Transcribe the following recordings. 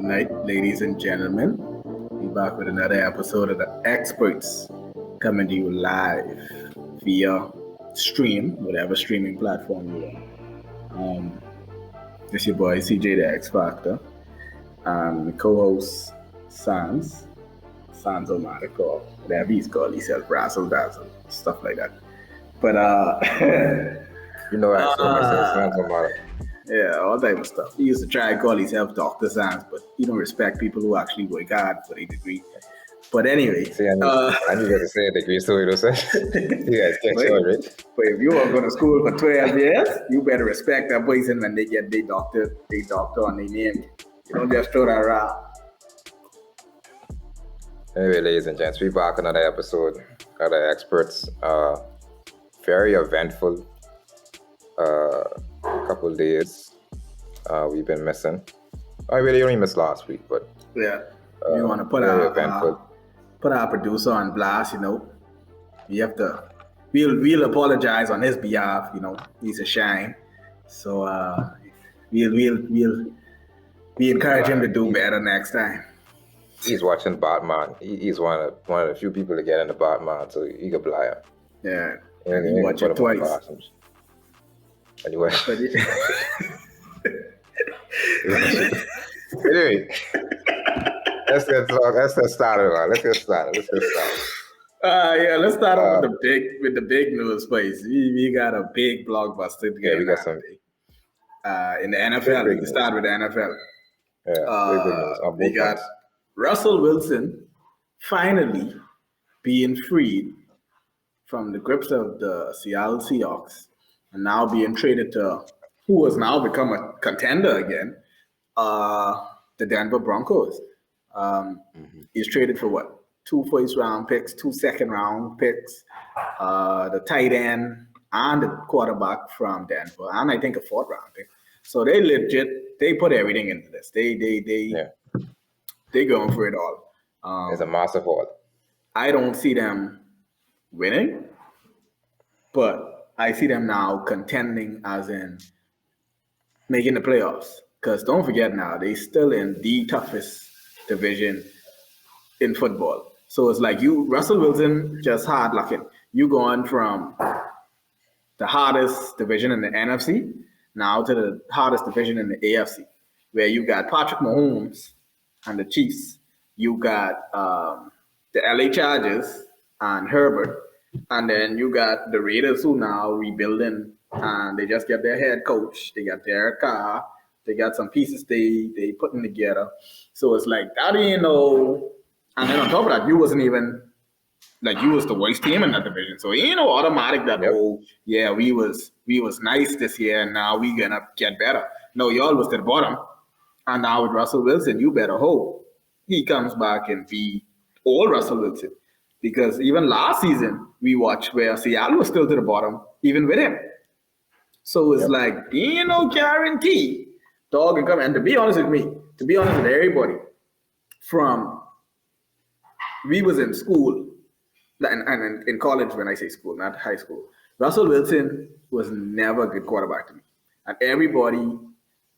night, ladies and gentlemen. We're back with another episode of the Xperts, coming to you live via stream, whatever streaming platform you're on. This your boy CJ the X Factor, and the co-host Sans Omatic, or whatever he's called. He sells Brazzle Dazzle, stuff like that. But you know, I saw myself Sans Omatic. Yeah, all type of stuff. He used to try to call himself Dr. Sans, but he don't respect people who actually work hard for a degree. But anyway. See, I knew to say a degree, so you know, so you guys catch on, right? But if you are going to school for 12 years, you better respect that person when they get their doctor on their name. You don't just throw that around. Anyway, ladies and gents, we're back another episode of the Xperts. Very eventful. Couple of days we've been missing. I really only missed last week, but yeah, we want to put our producer on blast. You know, we have to. We'll apologize on his behalf. You know, he's a shine. So we'll encourage him to do better next time. He's watching Batman. He's one of the few people to get into Batman, so he can fly him. Yeah, and he watch it twice. Anyway. Anyway, let's get started. Let's start off with the big news, please. We got a big blockbuster to get. Yeah, we got some in the NFL. We can start with the NFL. Yeah, we got Russell Wilson finally being freed from the grips of the Seattle Seahawks. And now being traded to who has now become a contender again, the Denver Broncos. He's traded for what? 2 first-round picks, 2 second-round picks, the tight end, and the quarterback from Denver, and I think a 4th-round pick. So they put everything into this. They going for it all. It's a massive haul. I don't see them winning, but I see them now contending, as in making the playoffs. Because don't forget now, they still in the toughest division in football. So it's like Russell Wilson, just hard lucking. You going from the hardest division in the NFC now to the hardest division in the AFC, where you got Patrick Mahomes and the Chiefs. You got the LA Chargers and Herbert. And then you got the Raiders, who now rebuilding, and they just get their head coach. They got their car. They got some pieces they putting together. So it's like that, you know. And then on top of that, you wasn't even like you was the worst team in that division. So automatic that we was nice this year, and now we gonna get better. No, y'all was to the bottom, and now with Russell Wilson, you better hope he comes back and be old Russell Wilson. Because even last season, we watched where Seattle was still to the bottom, even with him. So it's like, guarantee dog can come. And to be honest with everybody, we was in school, and in college when I say school, not high school, Russell Wilson was never a good quarterback to me. And everybody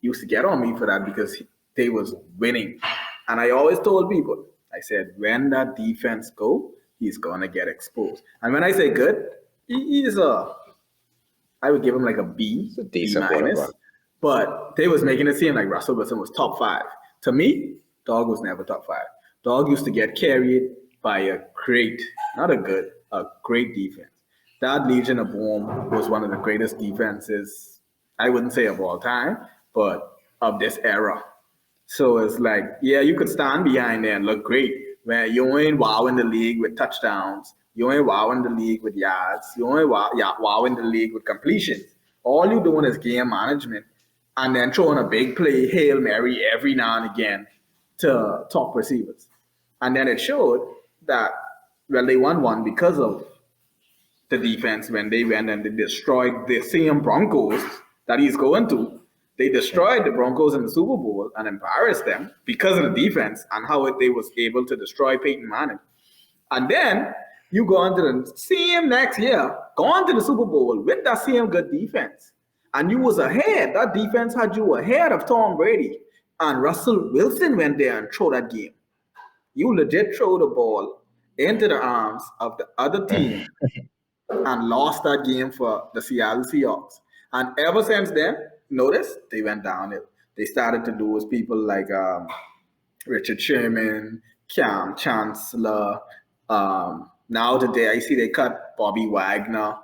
used to get on me for that because they was winning. And I always told people, I said, when that defense go, he's going to get exposed. And when I say good, I would give him like a B, B minus. But they was making it seem like Russell Wilson was top 5. To me, dog was never top 5. Dog used to get carried by a great defense. That Legion of Boom was one of the greatest defenses, I wouldn't say of all time, but of this era. So it's like, you could stand behind there and look great. Where you ain't wowing the league with touchdowns, you ain't wowing the league with yards, you ain't wowing the league with completions. All you doing is game management and then throwing a big play, Hail Mary every now and again to top receivers. And then it showed that, they won one because of the defense when they went and they destroyed the same Broncos that he's going to. They destroyed the Broncos in the Super Bowl and embarrassed them because of the defense and how they was able to destroy Peyton Manning. And then you go on to the same next year, go on to the Super Bowl with that same good defense. And you was ahead. That defense had you ahead of Tom Brady. and Russell Wilson went there and threw that game. You legit throw the ball into the arms of the other team and lost that game for the Seattle Seahawks. And ever since then, notice they went downhill. They started to lose people like Richard Sherman, Cam Chancellor. Now today, I see they cut Bobby Wagner.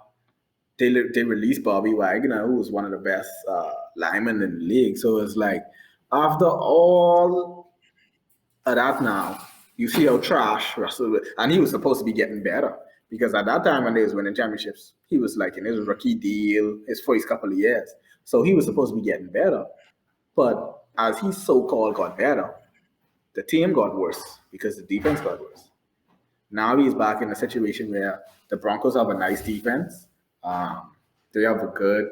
They released Bobby Wagner, who was one of the best linemen in the league. So it's like after all of that now, you see how trash Russell, and he was supposed to be getting better because at that time when they was winning championships, he was like in his rookie deal, his first couple of years. So he was supposed to be getting better. But as he so-called got better, the team got worse because the defense got worse. Now he's back in a situation where the Broncos have a nice defense. They have a good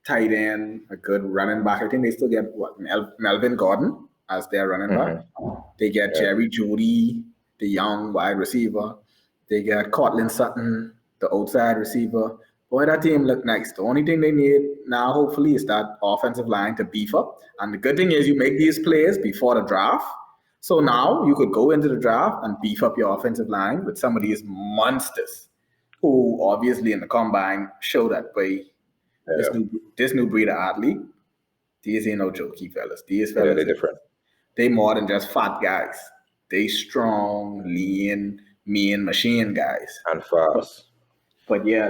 tight end, a good running back. I think they still get what Melvin Gordon as their running back. They get Jerry Jeudy, the young wide receiver. They get Cortland Sutton, the outside receiver. Boy, that team look nice. The only thing they need now, hopefully, is that offensive line to beef up. And the good thing is you make these plays before the draft. So now you could go into the draft and beef up your offensive line with some of these monsters who obviously in the combine show that this new breed of athlete, these ain't no jokey fellas. These fellas, they're different. They more than just fat guys. They strong, lean, mean machine guys. And fast. But yeah,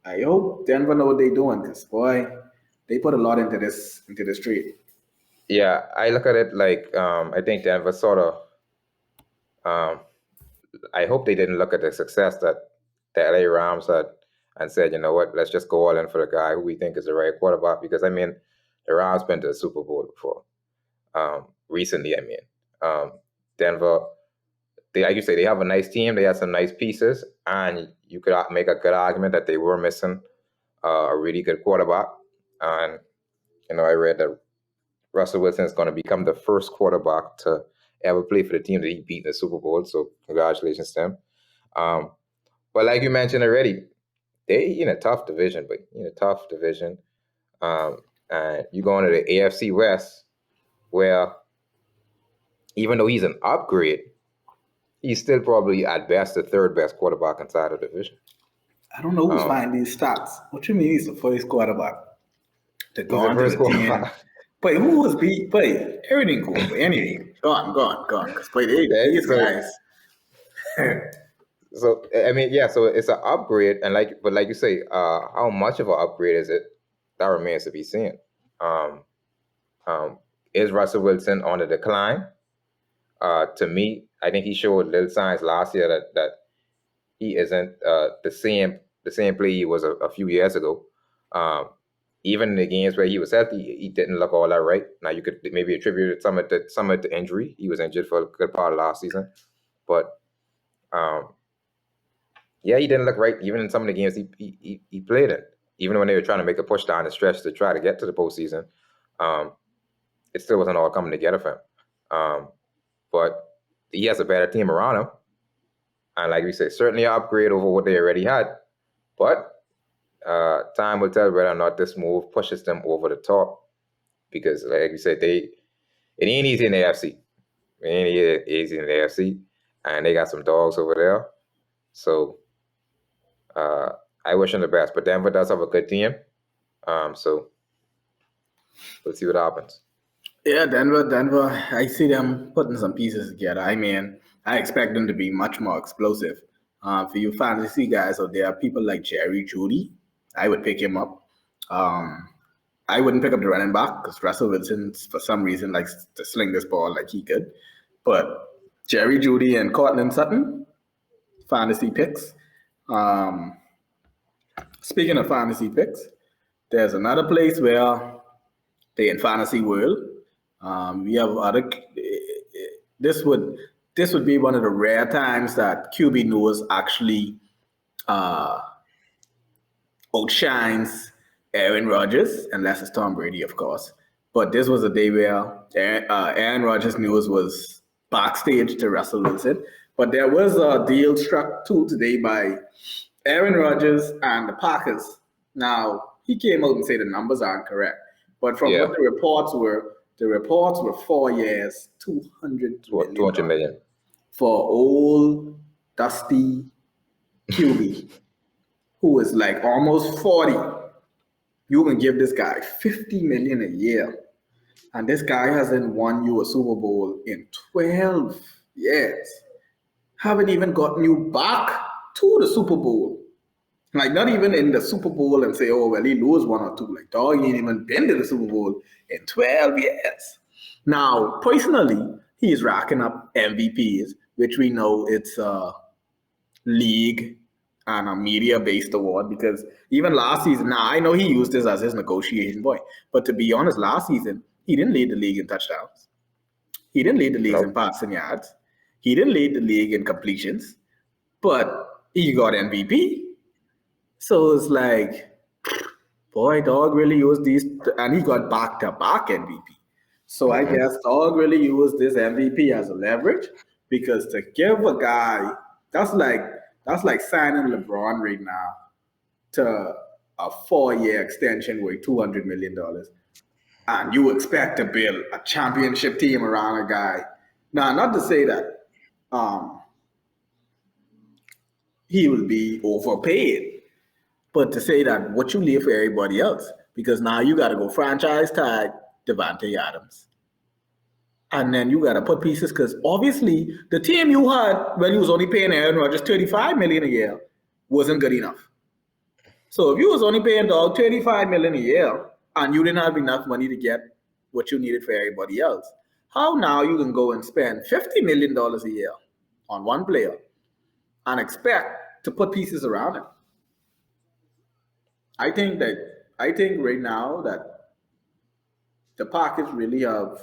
I hope Denver know what they're doing because boy, they put a lot into this trade. Yeah, I look at it like I think Denver sort of. I hope they didn't look at the success that the LA Rams had and said, you know what, let's just go all in for the guy who we think is the right quarterback. Because I mean, the Rams been to the Super Bowl before. Recently, I mean, Denver. Like you say, they have a nice team. They have some nice pieces, and you could make a good argument that they were missing a really good quarterback. And you know, I read that Russell Wilson is going to become the first quarterback to ever play for the team that he beat in the Super Bowl. So congratulations to him. But like you mentioned already, they in a tough division, and you go into the AFC West, where even though he's an upgrade, he's still probably at best the third best quarterback inside the division. I don't know who's finding these stats. What you mean he's the first quarterback to go on to the team? But who was everything cool. But anyway, go on. Because these guys. So I mean, yeah. So it's an upgrade, and like you say, how much of an upgrade is it? That remains to be seen. Is Russell Wilson on the decline? To me, I think he showed little signs last year that he isn't the same play he was a few years ago. Even in the games where he was healthy, he didn't look all that right. Now you could maybe attribute some of the injury. He was injured for a good part of last season, but yeah, he didn't look right even in some of the games he played in. Even when they were trying to make a push down the stretch to try to get to the postseason, it still wasn't all coming together for him. But he has a better team around him, and like we said, certainly an upgrade over what they already had. But time will tell whether or not this move pushes them over the top, because like we said, it ain't easy in the AFC. It ain't easy in the AFC, and they got some dogs over there. So I wish them the best. But Denver does have a good team, so let's see what happens. Yeah, Denver. I see them putting some pieces together. I mean, I expect them to be much more explosive. For you fantasy guys out there, people like Jerry Jeudy, I would pick him up. I wouldn't pick up the running back because Russell Wilson, for some reason, likes to sling this ball like he could. But Jerry Jeudy and Cortland Sutton, fantasy picks. Speaking of fantasy picks, there's another place where they in fantasy world. We have other. This would be one of the rare times that QB news actually outshines Aaron Rodgers, unless it's Tom Brady, of course. But this was a day where Aaron Rodgers' news was backstage to Russell Wilson. But there was a deal struck too today by Aaron Rodgers and the Packers. Now, he came out and said the numbers aren't correct. But from what the reports were, The reports were 4 years, $200 million 200 million. for old dusty QB who is like almost 40. You can give this guy $50 million a year, and this guy hasn't won you a Super Bowl in 12 years. Haven't even gotten you back to the Super Bowl. Like not even in the Super Bowl and say, oh well, he lose one or two. Like dog ain't even been to the Super Bowl in 12 years. Now, personally, he's racking up MVPs, which we know it's a league and a media-based award because even last season, now I know he used this as his negotiation point, but to be honest, last season he didn't lead the league in touchdowns. He didn't lead the league in passing yards. He didn't lead the league in completions, but he got MVP. So it's like, boy, dog really used these, and he got back-to-back MVP. So I guess dog really used this MVP as a leverage because to give a guy that's like signing LeBron right now to a 4-year extension worth $200 million, and you expect to build a championship team around a guy. Now, not to say that he will be overpaid, but to say that what you leave for everybody else, because now you got to go franchise tag Devontae Adams. And then you got to put pieces because obviously the team you had when you was only paying Aaron Rodgers $35 million a year wasn't good enough. So if you was only paying dog $35 million a year and you didn't have enough money to get what you needed for everybody else, how now you can go and spend $50 million a year on one player and expect to put pieces around him? I think right now that the Packers really have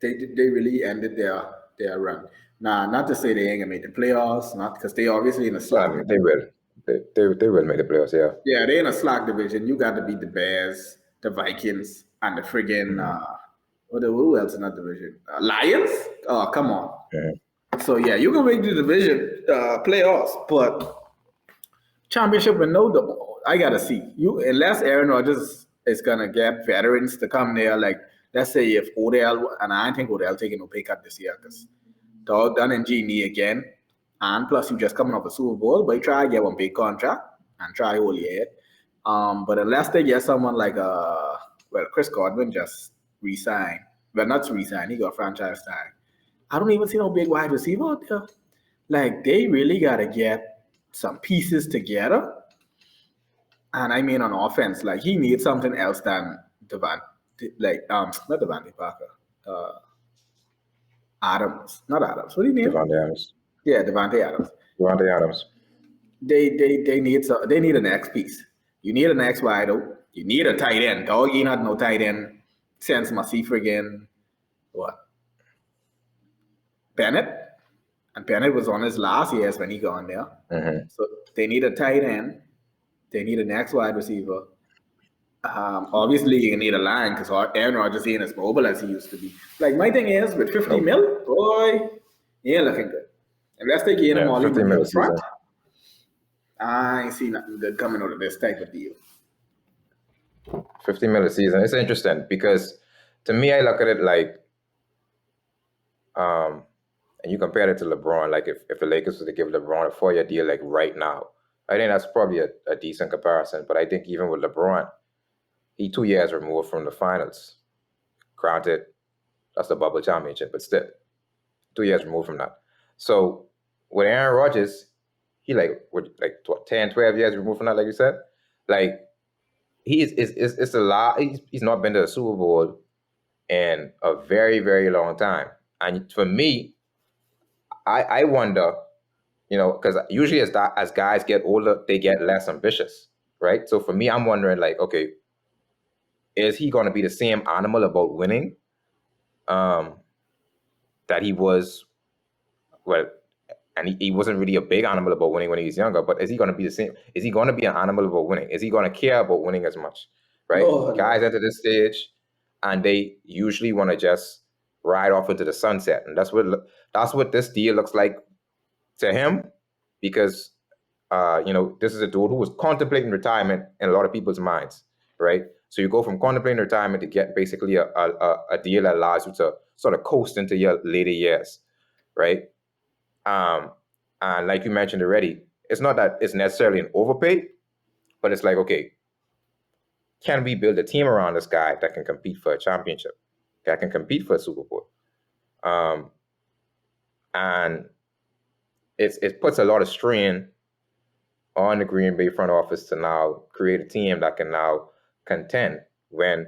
they really ended their run. Now, not to say they ain't gonna make the playoffs, not because they obviously in a slack. Well, they will. They will make the playoffs, yeah. Yeah, they're in a slack division. You got to beat the Bears, the Vikings, and the friggin' who else in that division? Lions? Oh, come on. So yeah, you can make the division playoffs, but championship with no double. I gotta see you unless Aaron Rodgers is gonna get veterans to come there. Like let's say if Odell, and I think Odell taking no pay cut this year because dog done in knee again, and plus you just coming off a Super Bowl, but you try to get one big contract and try hold your head. But unless they get someone like Chris Godwin just resign, well not resign, he got franchise tag. I don't even see no big wide receiver out there. Like they really gotta get some pieces together. And I mean on offense, like he needs something else than not Devante Parker. Adams. Not Adams. What do you mean? Devontae Adams. Yeah, Devontae Adams. Devontae Adams. They need an X piece. You need an X wide out. You need a tight end. Dog, you not no tight end since Massey friggin' what? Bennett? And Bennett was on his last years when he got there. So they need a tight end. They need an X wide receiver. Obviously, you need a line because Aaron Rodgers ain't as mobile as he used to be. Like my thing is with 50 mil, boy, he ain't looking good. Unless they gain him all in the front, I ain't see nothing good coming out of this type of deal. 50 mil a season. It's interesting because to me, I look at it like, and you compare it to LeBron, like if the Lakers were to give LeBron a 4-year deal, like right now, I think that's probably a decent comparison. But I think even with LeBron, he 2 years removed from the finals. Granted, that's the bubble championship, but still, 2 years removed from that. So with Aaron Rodgers, he like 10, 12 years removed from that, like you said. Like it's a lot. He's not been to the Super Bowl in a very, very long time. And for me, I wonder, because usually as guys get older, they get less ambitious, right? So for me, I'm wondering, like, okay, is he going to be the same animal about winning that he was? Well, and he wasn't really a big animal about winning when he was younger, but is he going to be the same? Is he going to be an animal about winning? Is he going to care about winning as much, right? Guys enter this stage, and they usually want to just ride off into the sunset, and that's what this deal looks like to him, because this is a dude who was contemplating retirement in a lot of people's minds, right? So you go from contemplating retirement to get basically a deal that allows you to sort of coast into your later years, right? And like you mentioned already, it's not that it's necessarily an overpay, but it's like, okay, can we build a team around this guy that can compete for a championship, that can compete for a Super Bowl? And it puts a lot of strain on the Green Bay front office to now create a team that can now contend when,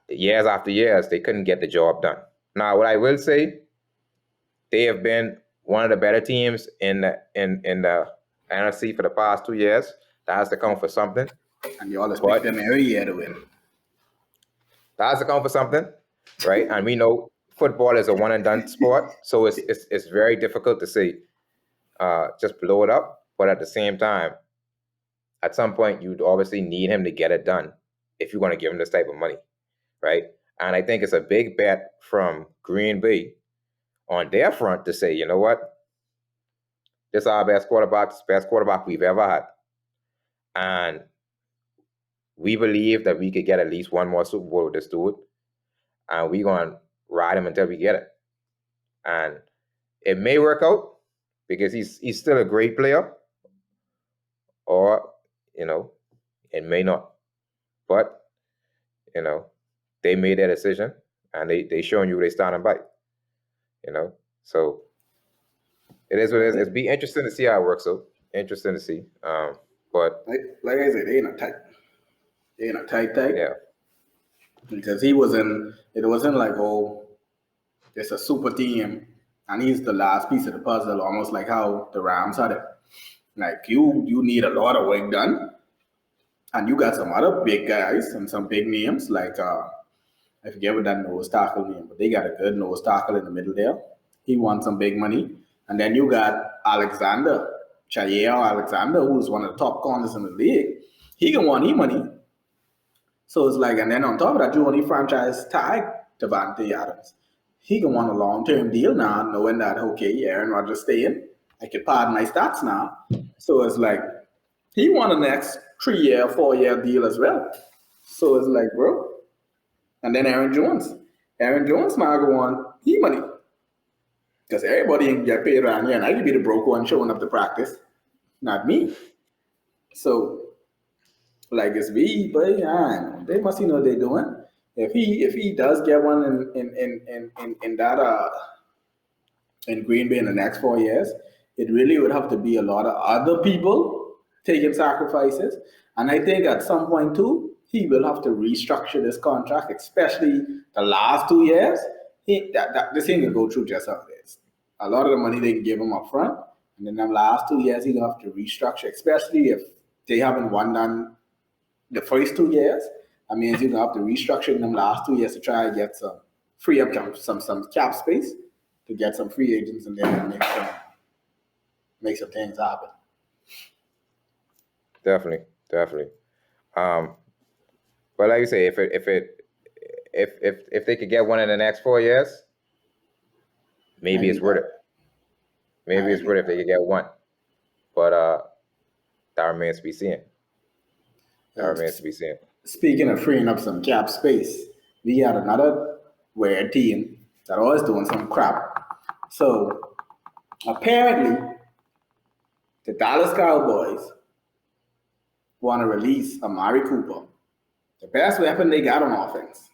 years after years, they couldn't get the job done. Now, what I will say, they have been one of the better teams in the NFC for the past 2 years. That has to count for something. And you always pick them every year to win. That has to count for something, right? And we know football is a one and done sport, so it's very difficult to say just blow it up. But at the same time, at some point, you'd obviously need him to get it done if you're going to give him this type of money, right? And I think it's a big bet from Green Bay on their front to say, you know what? This is our best quarterback we've ever had. And we believe that we could get at least one more Super Bowl with this dude. And we're going to ride him until we get it. And it may work out because he's still a great player. Or, it may not. But, they made their decision. And they showing you they standing by. So it is what it is. It'd be interesting to see how it works out. Interesting to see. But like I said, they in a tight. Yeah. Because it wasn't like, oh, it's a super team and he's the last piece of the puzzle, almost like how the Rams had it. Like you need a lot of work done. And you got some other big guys and some big names, like I forget what that nose tackle name, but they got a good nose tackle in the middle there. He won some big money. And then you got Jair Alexander, who's one of the top corners in the league. He can want money. So it's like, and then on top of that, you only franchise tag Davante Adams. He can want a long-term deal now, knowing that, okay, Aaron Rodgers staying. I can pad my stats now. So it's like, he want a next 3-year, 4-year deal as well. So it's like, bro. And then Aaron Jones now go on money. Because everybody can get paid around here, and I could be the broke one showing up to practice, not me. So, like it's me, but they must know what they're doing. If he does get one in that in Green Bay in the next 4 years, it really would have to be a lot of other people taking sacrifices. And I think at some point too, he will have to restructure this contract, especially the last 2 years. This thing will go through just how it is. A lot of the money they can give him up front, and then the last 2 years he'll have to restructure, especially if they haven't won done the first 2 years. I mean, you're gonna have to restructure in them last 2 years to try and get some free up some cap space to get some free agents in there and make some things happen. Definitely. But like you say, if they could get one in the next 4 years, maybe it's worth it. Maybe it's worth it if they could get one. But that remains to be seen. Speaking of freeing up some cap space, we had another weird team that was doing some crap. So apparently, the Dallas Cowboys want to release Amari Cooper, the best weapon they got on offense.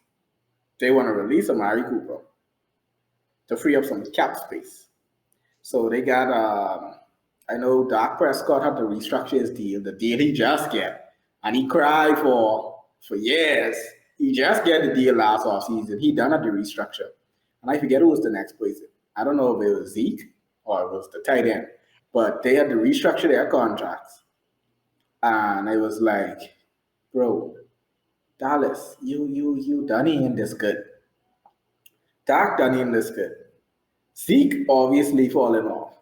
They want to release Amari Cooper to free up some cap space. So they got, I know Dak Prescott had to restructure his deal, the deal he just get, and he cried for years. He just get the deal last offseason. He done had to restructure. And I forget who was the next person. I don't know if it was Zeke or it was the tight end, but they had to restructure their contracts. And I was like, bro, Dallas, you done ain't this good. Dak done ain't this good. Zeke obviously falling off.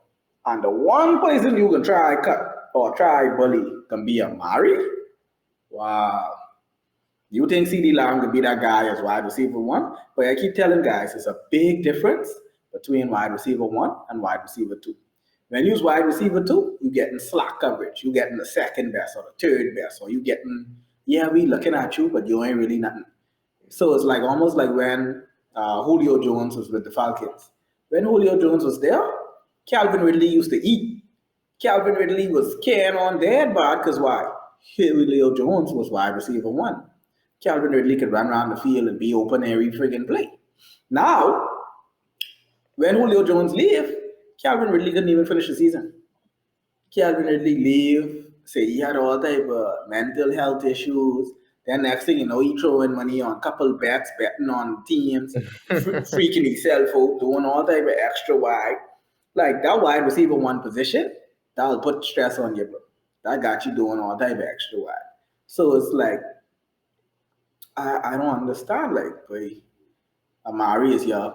And the one person you can try cut or try bully can be Amari. Wow. You think CD Lamb could be that guy as wide receiver 1? But I keep telling guys, there's a big difference between wide receiver 1 and wide receiver 2. When you use wide receiver 2, you're getting slot coverage. You're getting the second best or the third best, or you're getting yeah, we looking at you, but you ain't really nothing. So it's like almost like when Julio Jones was with the Falcons. When Julio Jones was there, Calvin Ridley used to eat. Calvin Ridley was carrying on dead bad because why? Julio Jones was wide receiver one. Calvin Ridley could run around the field and be open every friggin' play. Now, when Julio Jones leave, Calvin Ridley couldn't even finish the season. Calvin Ridley leave, say he had all type of mental health issues. Then next thing you know, he throwing money on couple bets, betting on teams, freaking himself out, doing all type of extra wide. Like that wide receiver one position, that'll put stress on you, bro. That got you doing all type of extra wide. So it's like I don't understand. Like, boy, Amari is here.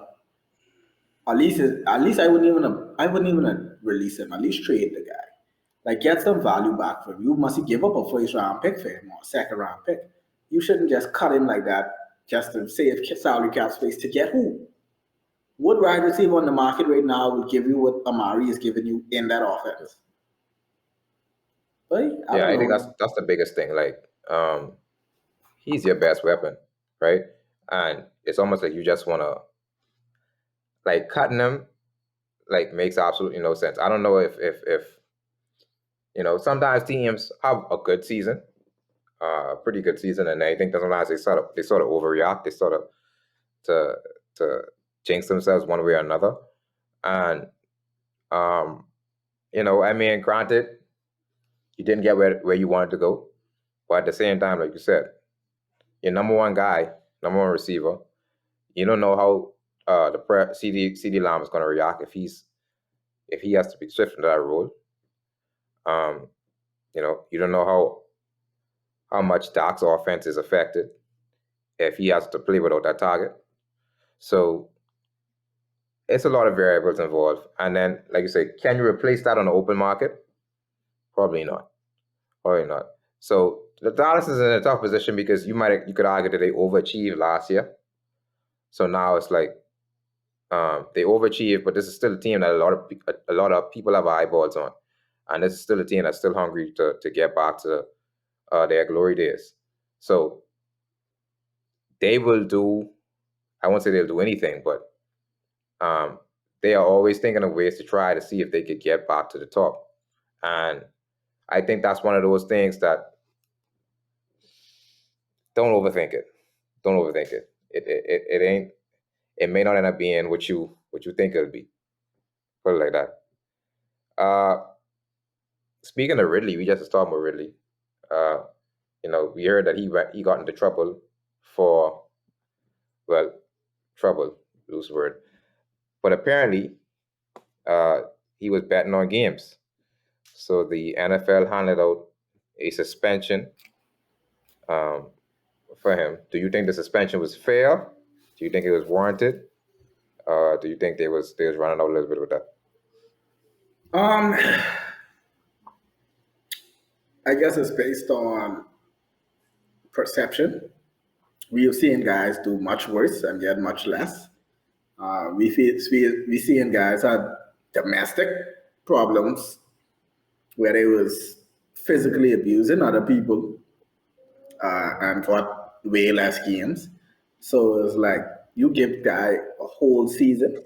At least I wouldn't even release him. At least trade the guy. Like get some value back for him. You must give up a first round pick for him or a second round pick. You shouldn't just cut him like that just to save salary cap space to get who? What wide receiver on the market right now will give you what Amari is giving you in that offense? But Yeah, I don't think know. that's the biggest thing. Like, he's your best weapon, right? And it's almost like you just want to like cutting him like makes absolutely no sense. I don't know if sometimes teams have a good season, a pretty good season, and I think that sometimes they sort of overreact. They sort of to jinx themselves one way or another. And I mean, granted, you didn't get where you wanted to go, but at the same time, like you said, your number one guy, number one receiver, you don't know how the CD Lamb is going to react if he has to be swift into that role. You don't know how much Doc's offense is affected if he has to play without that target. So it's a lot of variables involved. And then, like you say, can you replace that on the open market? Probably not. Probably not. So the Dallas is in a tough position because you could argue that they overachieved last year. So now it's like they overachieved, but this is still a team that a lot of people have eyeballs on, and this is still a team that's still hungry to get back to their glory days. So they will do. I won't say they'll do anything, but they are always thinking of ways to try to see if they could get back to the top. And I think that's one of those things that don't overthink it. Don't overthink it. It ain't. It may not end up being what you think it'll be. Put it like that. Speaking of Ridley, we just talking about Ridley. We heard that he got into trouble for, well, trouble, loose word. But apparently, he was betting on games. So the NFL handed out a suspension for him. Do you think the suspension was fair? Do you think it was warranted? Do you think they was running out a little bit with that? I guess it's based on perception. We have seen guys do much worse and get much less. We seeing guys had domestic problems where they was physically abusing other people and got way less games. So it's like you give guy a whole season,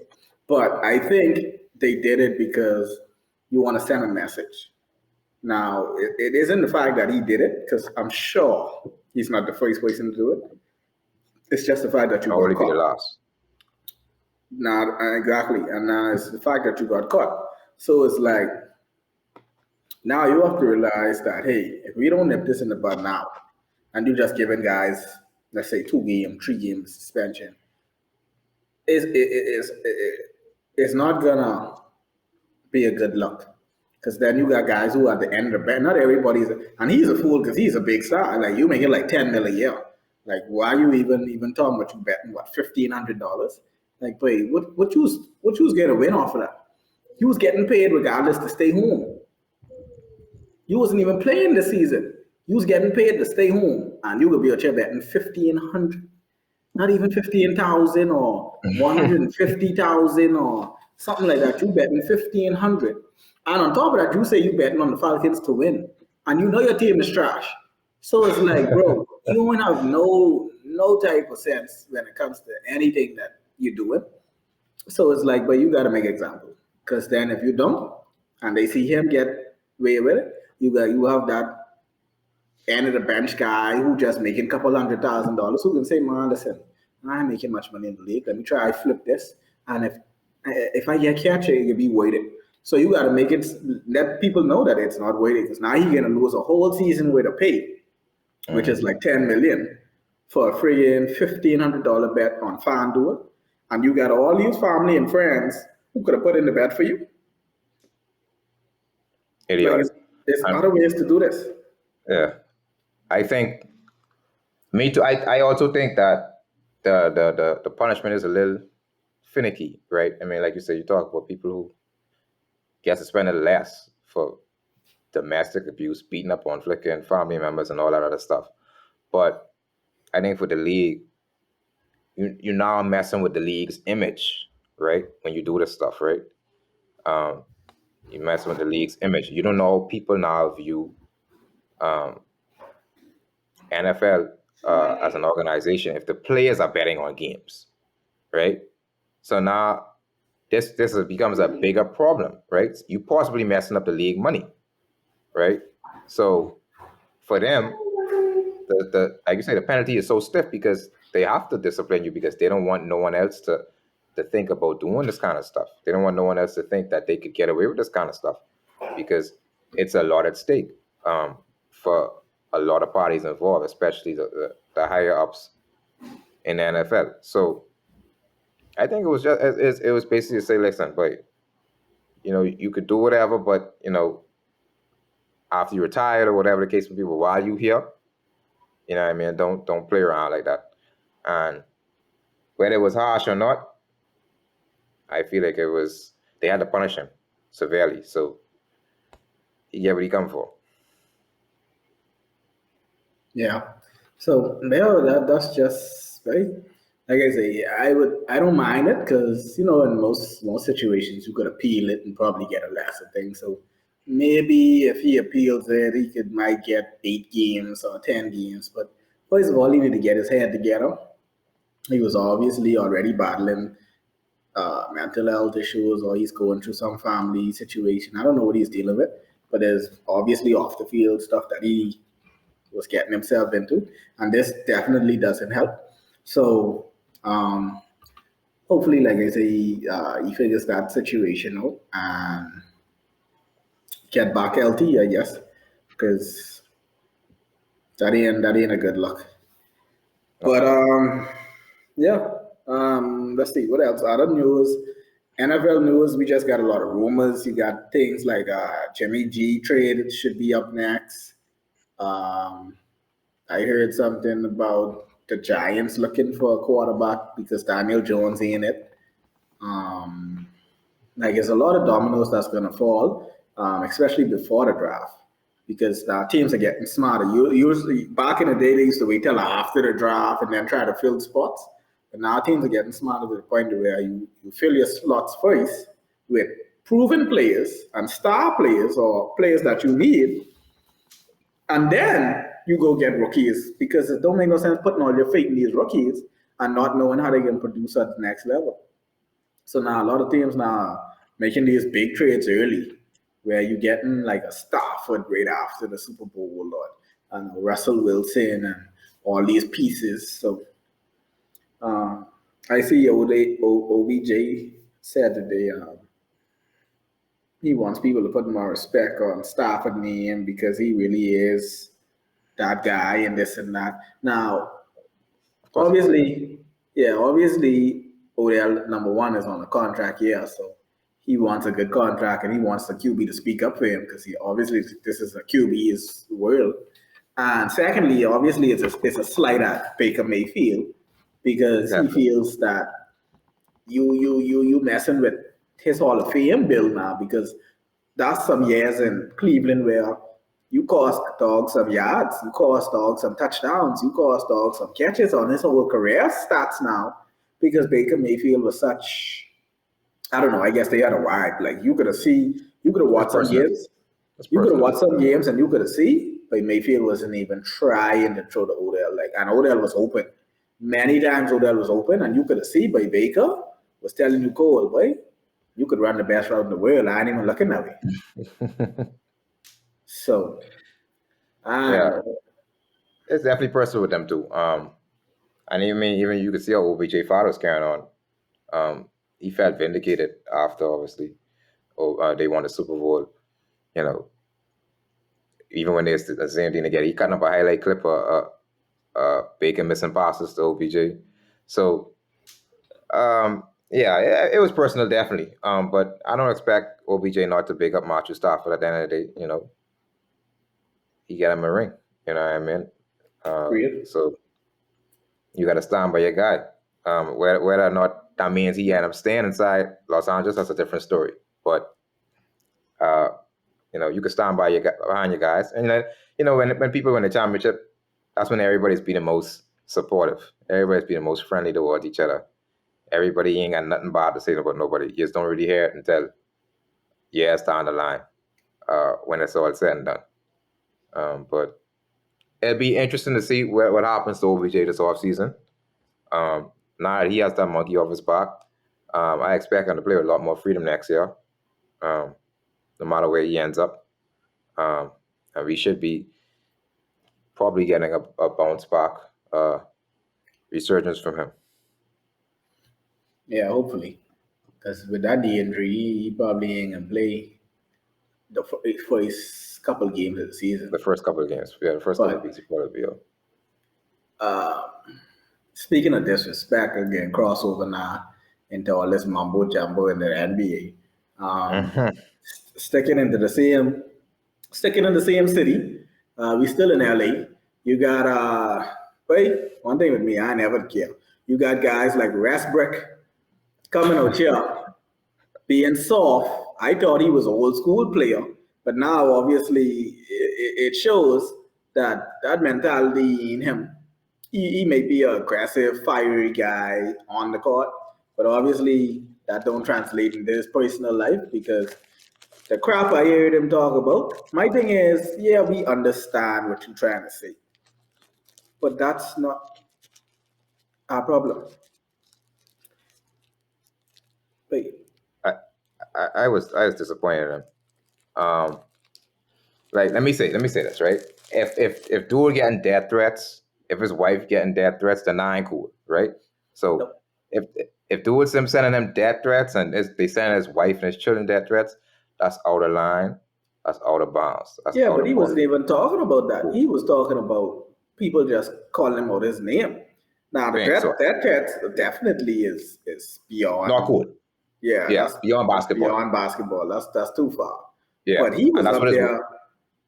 but I think they did it because you want to send a message. Now it isn't the fact that he did it because I'm sure he's not the first person to do it. It's just the fact that you Or will got it be the caught. last? Now, exactly, and now it's the fact that you got caught. So it's like now you have to realize that hey, if we don't nip this in the bud now, and you just giving guys, let's say 2 game, 3 game suspension, it's not gonna be a good look. Because then you got guys who at the end of the bet, not everybody's, and he's a fool because he's a big star. Like you making like 10 million a year. Like why are you even talking about you betting what $1,500? Like, boy, what you was getting a win off of that? You was getting paid regardless to stay home. You wasn't even playing this season. You was getting paid to stay home, and you could be out here betting 1,500, not even 15,000 or 150,000 or something like that. You betting 1,500, and on top of that, you say you betting on the Falcons to win, and you know your team is trash. So it's like, bro, you don't have no type of sense when it comes to anything that you're doing. So it's like, but you got to make example, because then if you don't, and they see him get away with it, you have that end of the bench guy who just making a couple $100,000 who can say, man, listen, I'm making much money in the league. Let me try flip this, and if I get catch it, you'll be waited. So you got to make it let people know that it's not waiting, because now you're gonna lose a whole season worth of pay, which is like 10 million for a friggin' $1,500 bet on FanDuel, and you got all these family and friends who could have put in the bet for you. Like Idiotic. there's And other ways to do this. yeah, I think me too. I also think that the punishment is a little finicky, right? I mean, like you said, you talk about people who get suspended less for domestic abuse, beating up on flicking family members, and all that other stuff. But I think for the league, you're now messing with the league's image, right? When you do this stuff, right? You're messing with the league's image. You don't know how people now view um, NFL as an organization if the players are betting on games, right? So now this becomes a bigger problem, right? You possibly messing up the league money, right? So for them, the like you say, the penalty is so stiff because they have to discipline you because they don't want no one else to think about doing this kind of stuff. They don't want no one else to think that they could get away with this kind of stuff because it's a lot at stake for a lot of parties involved, especially the higher ups in the NFL. So I think it was just it was basically to say, listen, but you could do whatever, but after you retired or whatever the case may be, but while you here, you know what I mean, don't play around like that. And whether it was harsh or not, I feel like they had to punish him severely. So he get what he come for. Yeah. So that's just right. Like I say, I don't mind it, because in most situations you could appeal it and probably get a lesser thing. So maybe if he appeals it, he might get 8 games or 10 games. But first of all, he need to get his head together. He was obviously already battling mental health issues, or he's going through some family situation. I don't know what he's dealing with, but there's obviously off the field stuff that he was getting himself into, and this definitely doesn't help. So hopefully, like I say, he figures that situation out and get back healthy, I guess, because that ain't a good look. But yeah. Let's see what else. Other news, NFL news. We just got a lot of rumors. You got things like Jimmy G trade should be up next. Um, I heard something about the Giants looking for a quarterback because Daniel Jones ain't it. Um, like there's a lot of dominoes that's gonna fall, especially before the draft, because teams are getting smarter. Usually, back in the day, they used to wait till after the draft and then try to fill spots. But now teams are getting smarter to the point where you fill your slots first with proven players and star players or players that you need, and then you go get rookies, because it don't make no sense putting all your faith in these rookies and not knowing how they can produce at the next level. So now a lot of teams now making these big trades early, where you getting like a Stafford right after the Super Bowl, or Russell Wilson and all these pieces. So I see OBJ said today he wants people to put more respect on Stafford name, because he really is that guy and this and that. Now, Of course, obviously, yeah, obviously, Odell number one is on a contract, yeah, so he wants a good contract and he wants the QB to speak up for him, because he obviously this is a QB's world. And secondly, obviously, it's a slight at Baker Mayfield, because he exactly. feels that you messing with his Hall of Fame bill now, because that's some years in Cleveland where you cost dogs some yards, you cost dogs some touchdowns, you cost dogs some catches on his whole career stats now, because Baker Mayfield was such, I don't know, I guess they had a vibe. Like you could have It's watched some personal. games, It's you could have personal. watched some games and you could have seen, but Mayfield wasn't even trying to throw to Odell. Like, and Odell was open. Many times Odell was open, and you could see by Baker was telling you, Cole, boy, you could run the best route in the world. I ain't even looking that way. So, I don't Yeah, know. it's definitely personal with them too. And even you could see how OBJ father was carrying on. He felt vindicated after obviously they won the Super Bowl. You know, even when they the same thing again, he cut up a highlight clip of Baker missing passes to OBJ. So yeah, it was personal definitely. But I don't expect OBJ not to big up Matthew Stafford at the end of the day. You know, he got him a ring. You know what I mean? So you got to stand by your guy. Whether or not that means he ended up staying inside Los Angeles, that's a different story. But you know, you can stand by behind your guys, and when people win the championship, that's when everybody's being the most supportive. Everybody's being the most friendly towards each other. Everybody ain't got nothing bad to say about nobody. You just don't really hear it until years down the line when it's all said and done. But it'll be interesting to see what happens to OBJ this offseason. Now that he has that monkey off his back, I expect him to play with a lot more freedom next year, no matter where he ends up. And we should be probably getting a bounce back resurgence from him. Yeah, hopefully. Because with that knee injury, he probably ain't going to play for his couple games of the season. The first couple of games. Yeah, the first couple of weeks, he probably be out. Speaking of disrespect, again, crossover now into all this mumbo jumbo in the NBA. Sticking in the same city. We still in LA. You got one thing with me, I never care. You got guys like WESTBRICK coming out here being soft. I thought he was an old school player, but now obviously it shows that mentality in him. He may be an aggressive, fiery guy on the court, but obviously that don't translate into his personal life because the crap I heard him talk about. My thing is, yeah, we understand what you're trying to say, but that's not our problem. Wait. I was disappointed in him. Like let me say this, right? If dude getting death threats, if his wife getting death threats, then I ain't cool, right? So Nope. if dude's him sending them death threats and they sending his wife and his children death threats, that's out of line, that's out of bounds. That's Yeah, out but of he wasn't bounds. even talking about that. He was talking about people just calling him out his name. Now the Right, so that definitely is beyond. not cool. Yeah, Yeah, beyond that's basketball. beyond basketball. That's too far. Yeah, But he was and that's up what it's there talking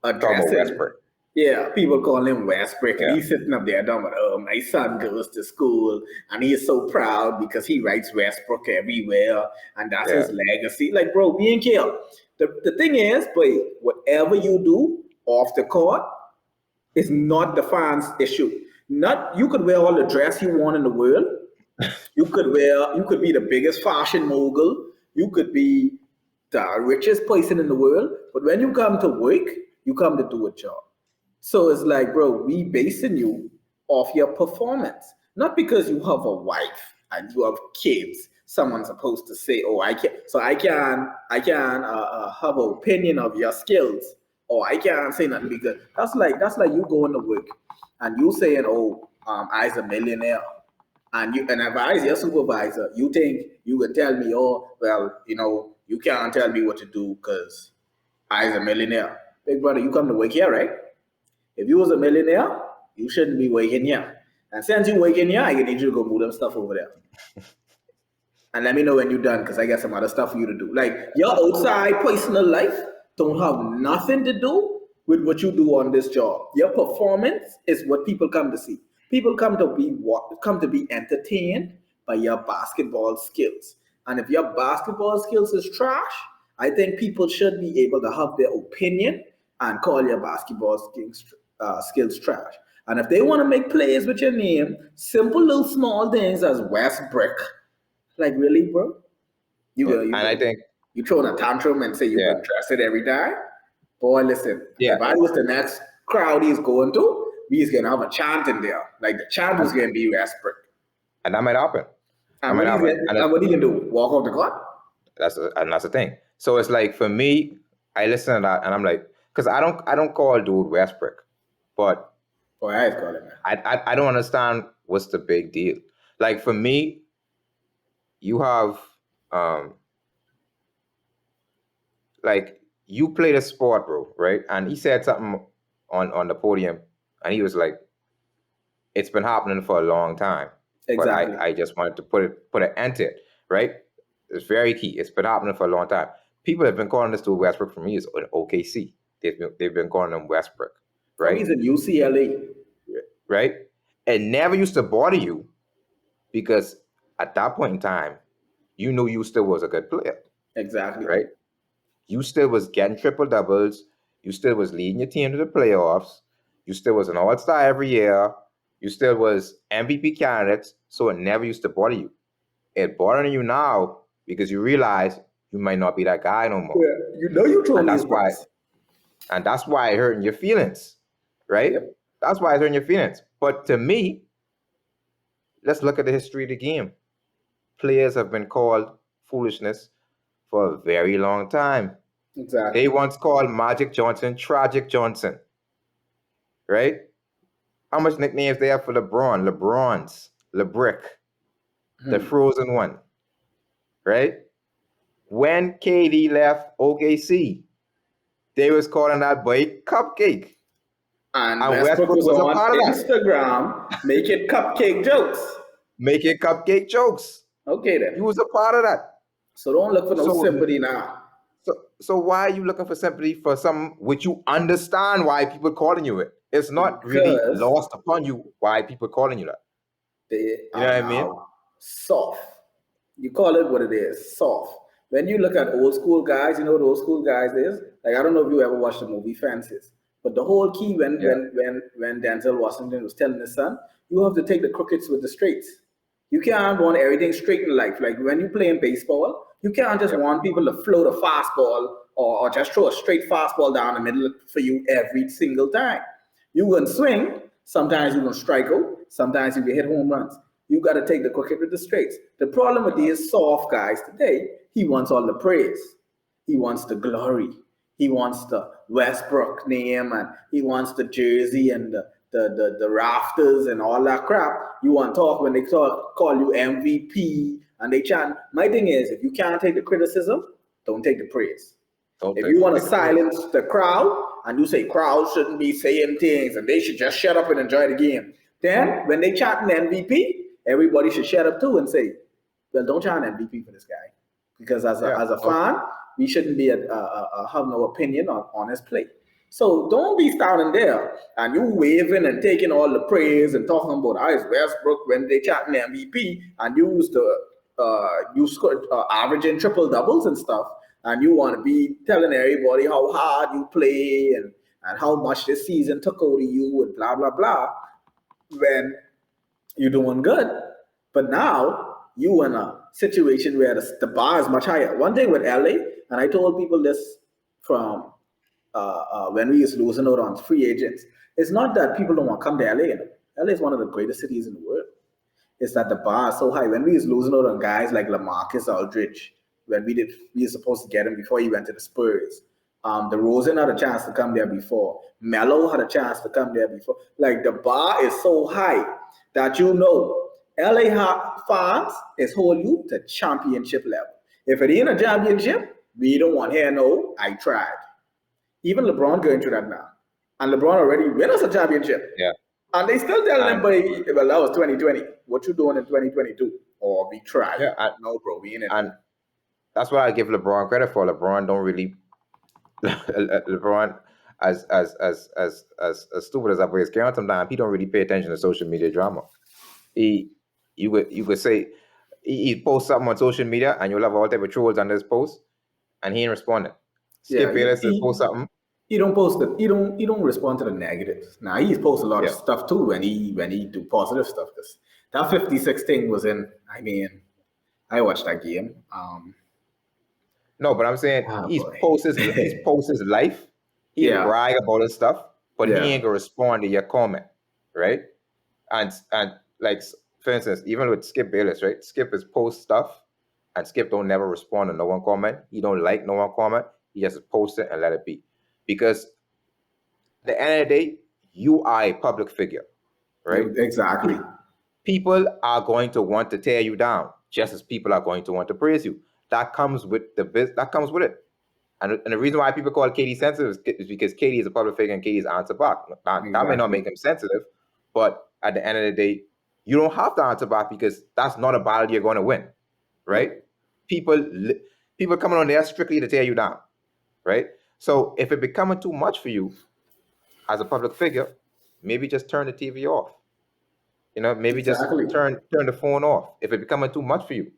about addressing. Westbrook. Yeah, people call him WESTBRICK, and Yeah, he's sitting up there talking about, oh, my son goes to school, and he is so proud because he writes Westbrook everywhere, and that's yeah. his legacy. Like, bro, we ain't care. The thing is, boy, whatever you do off the court is not the fans' issue. Not you could wear all the dress you want in the world. You could be the biggest fashion mogul. You could be the richest person in the world. But when you come to work, you come to do a job. So it's like, bro, we basing you off your performance, not because you have a wife and you have kids. Someone's supposed to say, "Oh, I can," so I can have an opinion of your skills, or I can't say nothing because that's like you going to work and you saying, "Oh, I's a millionaire," and if I's your supervisor, you think you could tell me, "Oh, well, you can't tell me what to do because I's a millionaire." Big brother, you come to work here, right? If you was a millionaire, you shouldn't be working here. And since you working here, I need you to go move them stuff over there. And let me know when you're done, because I got some other stuff for you to do. Like your outside personal life don't have nothing to do with what you do on this job. Your performance is what people come to see. People come to be entertained by your basketball skills. And if your basketball skills is trash, I think people should be able to have their opinion and call your basketball skills trash. And if they want to make plays with your name, simple little small things as WESTBRICK, like really, bro? And I think You throwing a tantrum and say you yeah, could dress it every time? Boy, listen. yeah, If I was the next crowd he's going to, he's gonna have a chant in there. Like the chant was gonna be Westbrook. And that might happen. That And might happen. what he gonna do? Walk off the court? That's the thing. So it's like for me, I listen to that and I'm like, because I don't call dude Westbrook, but Oh, I call him that. I don't understand what's the big deal. Like for me, you have like you play the sport, bro, right? And he said something on the podium, and he was like, "It's been happening for a long time." Exactly. But I just wanted to put an end to it, right? It's very key. It's been happening for a long time. People have been calling this dude Westbrook for me is OKC. They've been calling him Westbrook, right? Oh, he's in UCLA. Right? It never used to bother you because at that point in time, you knew you still was a good player. Exactly. Right? You still was getting triple doubles. You still was leading your team to the playoffs. You still was an all-star every year. You still was MVP candidates. So it never used to bother you. It's bothering you now because you realize you might not be that guy no more. Yeah, you know you told me and that's why it hurting your feelings, right? Yep. That's why it's hurting your feelings. But to me, let's look at the history of the game. Players have been called foolishness for a very long time. Exactly. They once called Magic Johnson Tragic Johnson, right? How much nicknames they have for LeBron? LeBron's, LeBrick, the Frozen One, right? When KD left OKC, they was calling that boy Cupcake. And Westbrook was a part of Instagram making cupcake jokes. Making cupcake jokes. Okay then. He was a part of that. So don't look for no sympathy now. So why are you looking for sympathy for something which you understand why people calling you it? It's not really lost upon you why people calling you that. You know what I mean? Soft. You call it what it is, soft. When you look at old school guys, you know what old school guys is? Like I don't know if you ever watched the movie Fences, but the whole key when Denzel Washington was telling his son, you have to take the crookeds with the straights. You can't want everything straight in life. Like when you play in baseball, you can't just want people to float a fastball or just throw a straight fastball down the middle for you every single time. You can swing, sometimes you can strike out, sometimes you can hit home runs. You got to take the crooked with the straights. The problem with these soft guys today, he wants all the praise. He wants the glory. He wants the Westbrook name and he wants the jersey and the rafters and all that crap. You want to talk when they call you MVP and they chant. My thing is, if you can't take the criticism, don't take the praise. If you want to silence the crowd and you say crowds shouldn't be saying things and they should just shut up and enjoy the game, then when they chant an MVP, everybody should shut up too and say, well, don't chant MVP for this guy. Because as a fan, we shouldn't be have no opinion on his play. So don't be standing there and you waving and taking all the praise and talking about Ice Westbrook when they chatting the MVP and you scored averaging triple doubles and stuff. And you want to be telling everybody how hard you play and how much this season took out of you and blah, blah, blah. When you're doing good. But now you in a situation where the bar is much higher. One thing with LA, and I told people this from when we was losing out on free agents, it's not that people don't want to come to LA. LA is one of the greatest cities in the world. It's that the bar is so high. When we was losing out on guys like LaMarcus Aldridge, when we were supposed to get him before he went to the Spurs. DeRozan had a chance to come there before. Melo had a chance to come there before. Like the bar is so high that LA fans is hold you to championship level. If it ain't a championship, we don't want here. No, I tried. Even LeBron going through that now, and LeBron already win us a championship. Yeah. And they still telling him, well, that was 2020. What you doing in 2022? Or we tried. Yeah, no, bro, we ain't in. And that's what I give LeBron credit for. LeBron don't really LeBron, as stupid as I always count sometimes, he don't really pay attention to social media drama. You could say he posts something on social media and you'll have all type of trolls on this post, and he ain't responding. Skip Bayless post something. He don't post it. He don't respond to the negatives. Now he's post a lot of stuff too when he do positive stuff. Cause that 56 thing was in. I mean, I watched that game. No, but I'm saying he's posts his life. He brag about his stuff. but he Yeah. ain't gonna respond to your comment, right? And like for instance, even with Skip Bayless, right? Skip is post stuff, and Skip don't never respond to no one comment. He don't like no one comment. He just post it and let it be, because at the end of the day, you are a public figure, right? Exactly. People are going to want to tear you down, just as people are going to want to praise you. That comes with that comes with it. And the reason why people call KD sensitive is because KD is a public figure and KD is answer back. That may not make him sensitive, but at the end of the day, you don't have to answer back, because that's not a battle you're going to win, right? People coming on there strictly to tear you down, right? So if it becoming too much for you as a public figure, maybe just turn the TV off. Maybe Exactly. just turn the phone off if it becoming too much for you.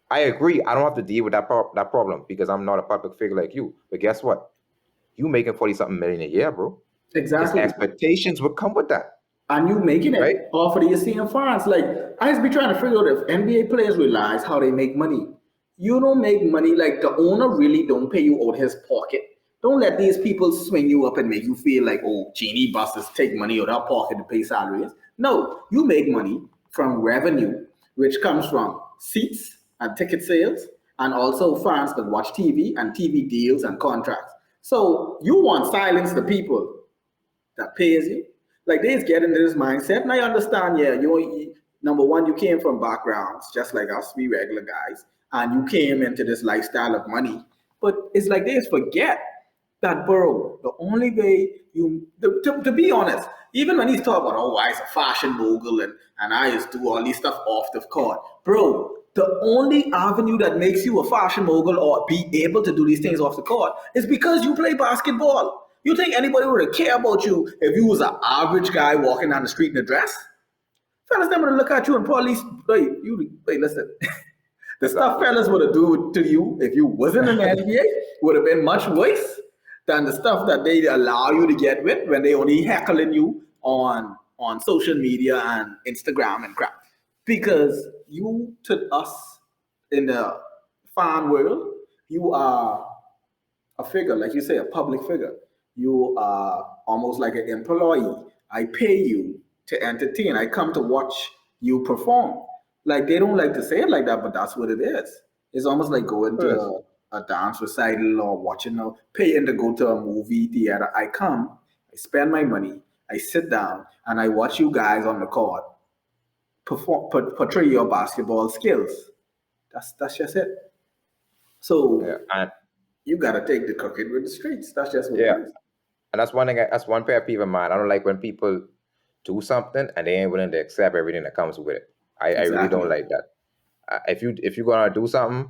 I agree. I don't have to deal with that problem because I'm not a public figure like you. But guess what? You making 40-something million a year, bro. Exactly. His expectations would come with that. And you making it right? off of the same fans. Like, I just be trying to figure out if NBA players realize how they make money. You don't make money, like the owner really don't pay you out his pocket. Don't let these people swing you up and make you feel like, oh, genie busters take money out of our pocket to pay salaries. No, you make money from revenue, which comes from seats and ticket sales, and also fans that watch TV and TV deals and contracts. So you want silence the people that pays you. Like they just get into this mindset, and I understand. Yeah, number one, you came from backgrounds just like us, we regular guys, and you came into this lifestyle of money. But it's like they just forget that, bro. The only way to be honest, even when he's talking about, oh, I is a fashion mogul and I just do all these stuff off the court, bro. The only avenue that makes you a fashion mogul or be able to do these things off the court is because you play basketball. You think anybody would care about you if you was an average guy walking down the street in a dress? Fellas, them would look at you and probably, wait, listen. The stuff fellas would do to you if you wasn't in the NBA would have been much worse than the stuff that they allow you to get with when they only heckling you on social media and Instagram and crap. Because you, to us in the fan world, you are a figure, like you say, a public figure. You are almost like an employee. I pay you to entertain. I come to watch you perform. Like they don't like to say it like that, but that's what it is. It's almost like going to a dance recital or watching paying to go to a movie theater. I come, I spend my money, I sit down, and I watch you guys on the court portray your basketball skills. That's just it. So you gotta take the crooked with the streets. That's just what it is. And that's one thing. That's one pet peeve of mine. I don't like when people do something and they ain't willing to accept everything that comes with it. I really don't like that. If you're gonna do something,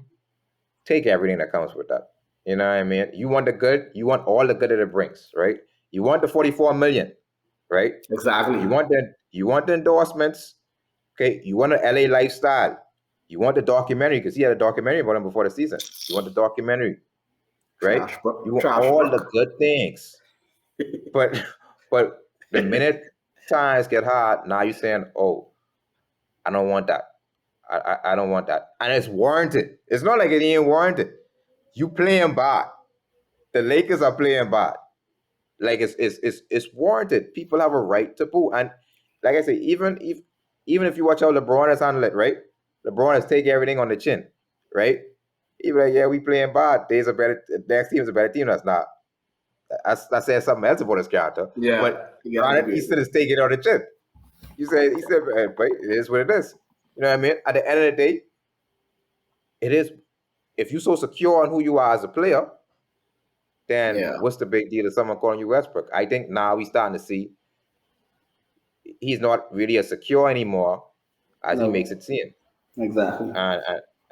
take everything that comes with that. You know what I mean? You want the good. You want all the good that it brings, right? You want the 44 million, right? Exactly. You want the endorsements. Okay. You want an LA lifestyle. You want the documentary, because he had a documentary about him before the season. You want the documentary, right? You want all the good things. But the minute times get hard, now you're saying, oh, I don't want that. I don't want that. And it's warranted. It's not like it ain't warranted. You playing bad. The Lakers are playing bad. Like it's warranted. People have a right to boo. And like I say, even if you watch how LeBron has handled it, right? LeBron has taken everything on the chin, right? Even like, yeah, we playing bad. Next team is a better team. That's not. I said something else about his character. Yeah. But he still is taking it on the chin. He said, but it is what it is. You know what I mean? At the end of the day, it is. If you're so secure on who you are as a player, then what's the big deal of someone calling you Westbrook? I think now we're starting to see he's not really as secure anymore as he makes it seem. Exactly.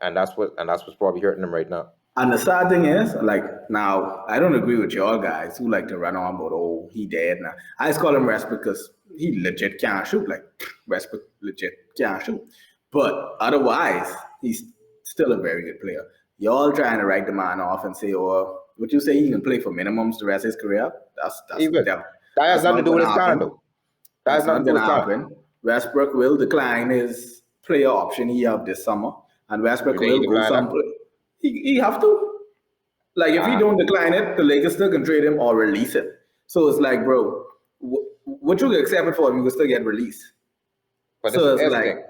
And that's what's probably hurting him right now. And the sad thing is, like, now, I don't agree with y'all guys who like to run on about, oh, he dead now. I just call him Westbrook because he legit can't shoot. Like, Westbrook legit can't shoot. But otherwise, he's still a very good player. Y'all trying to write the man off and say, oh, would you say he can play for minimums the rest of his career? That has nothing to do with his talent, though. That's not going to happen. Westbrook will decline his player option he have this summer. And Westbrook will go someplace. He have to. Like, if he don't decline it, the Lakers still can trade him or release it. So it's like, bro, what you accept it for, you will still get released. But So it's here's the like, thing.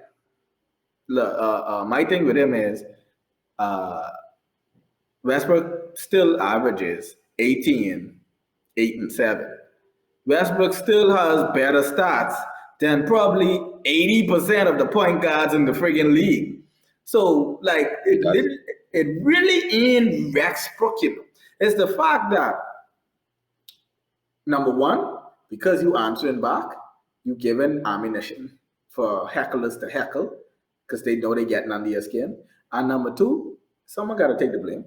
look, my thing with him is uh, Westbrook still averages 18, 8 and 7. Westbrook still has better stats than probably 80% of the point guards in the friggin' league. So, like, He does. it really ain't Westbrook, you know. It's the fact that, number one, because you answering back, you giving ammunition for hecklers to heckle because they know they getting under your skin. And number two, someone got to take the blame.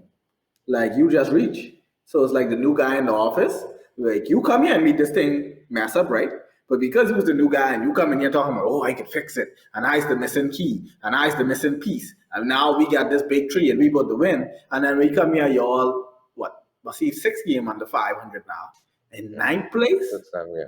Like you just reach. So it's like the new guy in the office. Like you come here and meet this thing mess up, right? But because he was the new guy and you come in here talking about, oh, I can fix it, and I's the missing key, and I's the missing piece, and now we got this big tree and we about to win, and then we come here, you all what? Must see 6 game under 500 now in ninth place. That's yeah.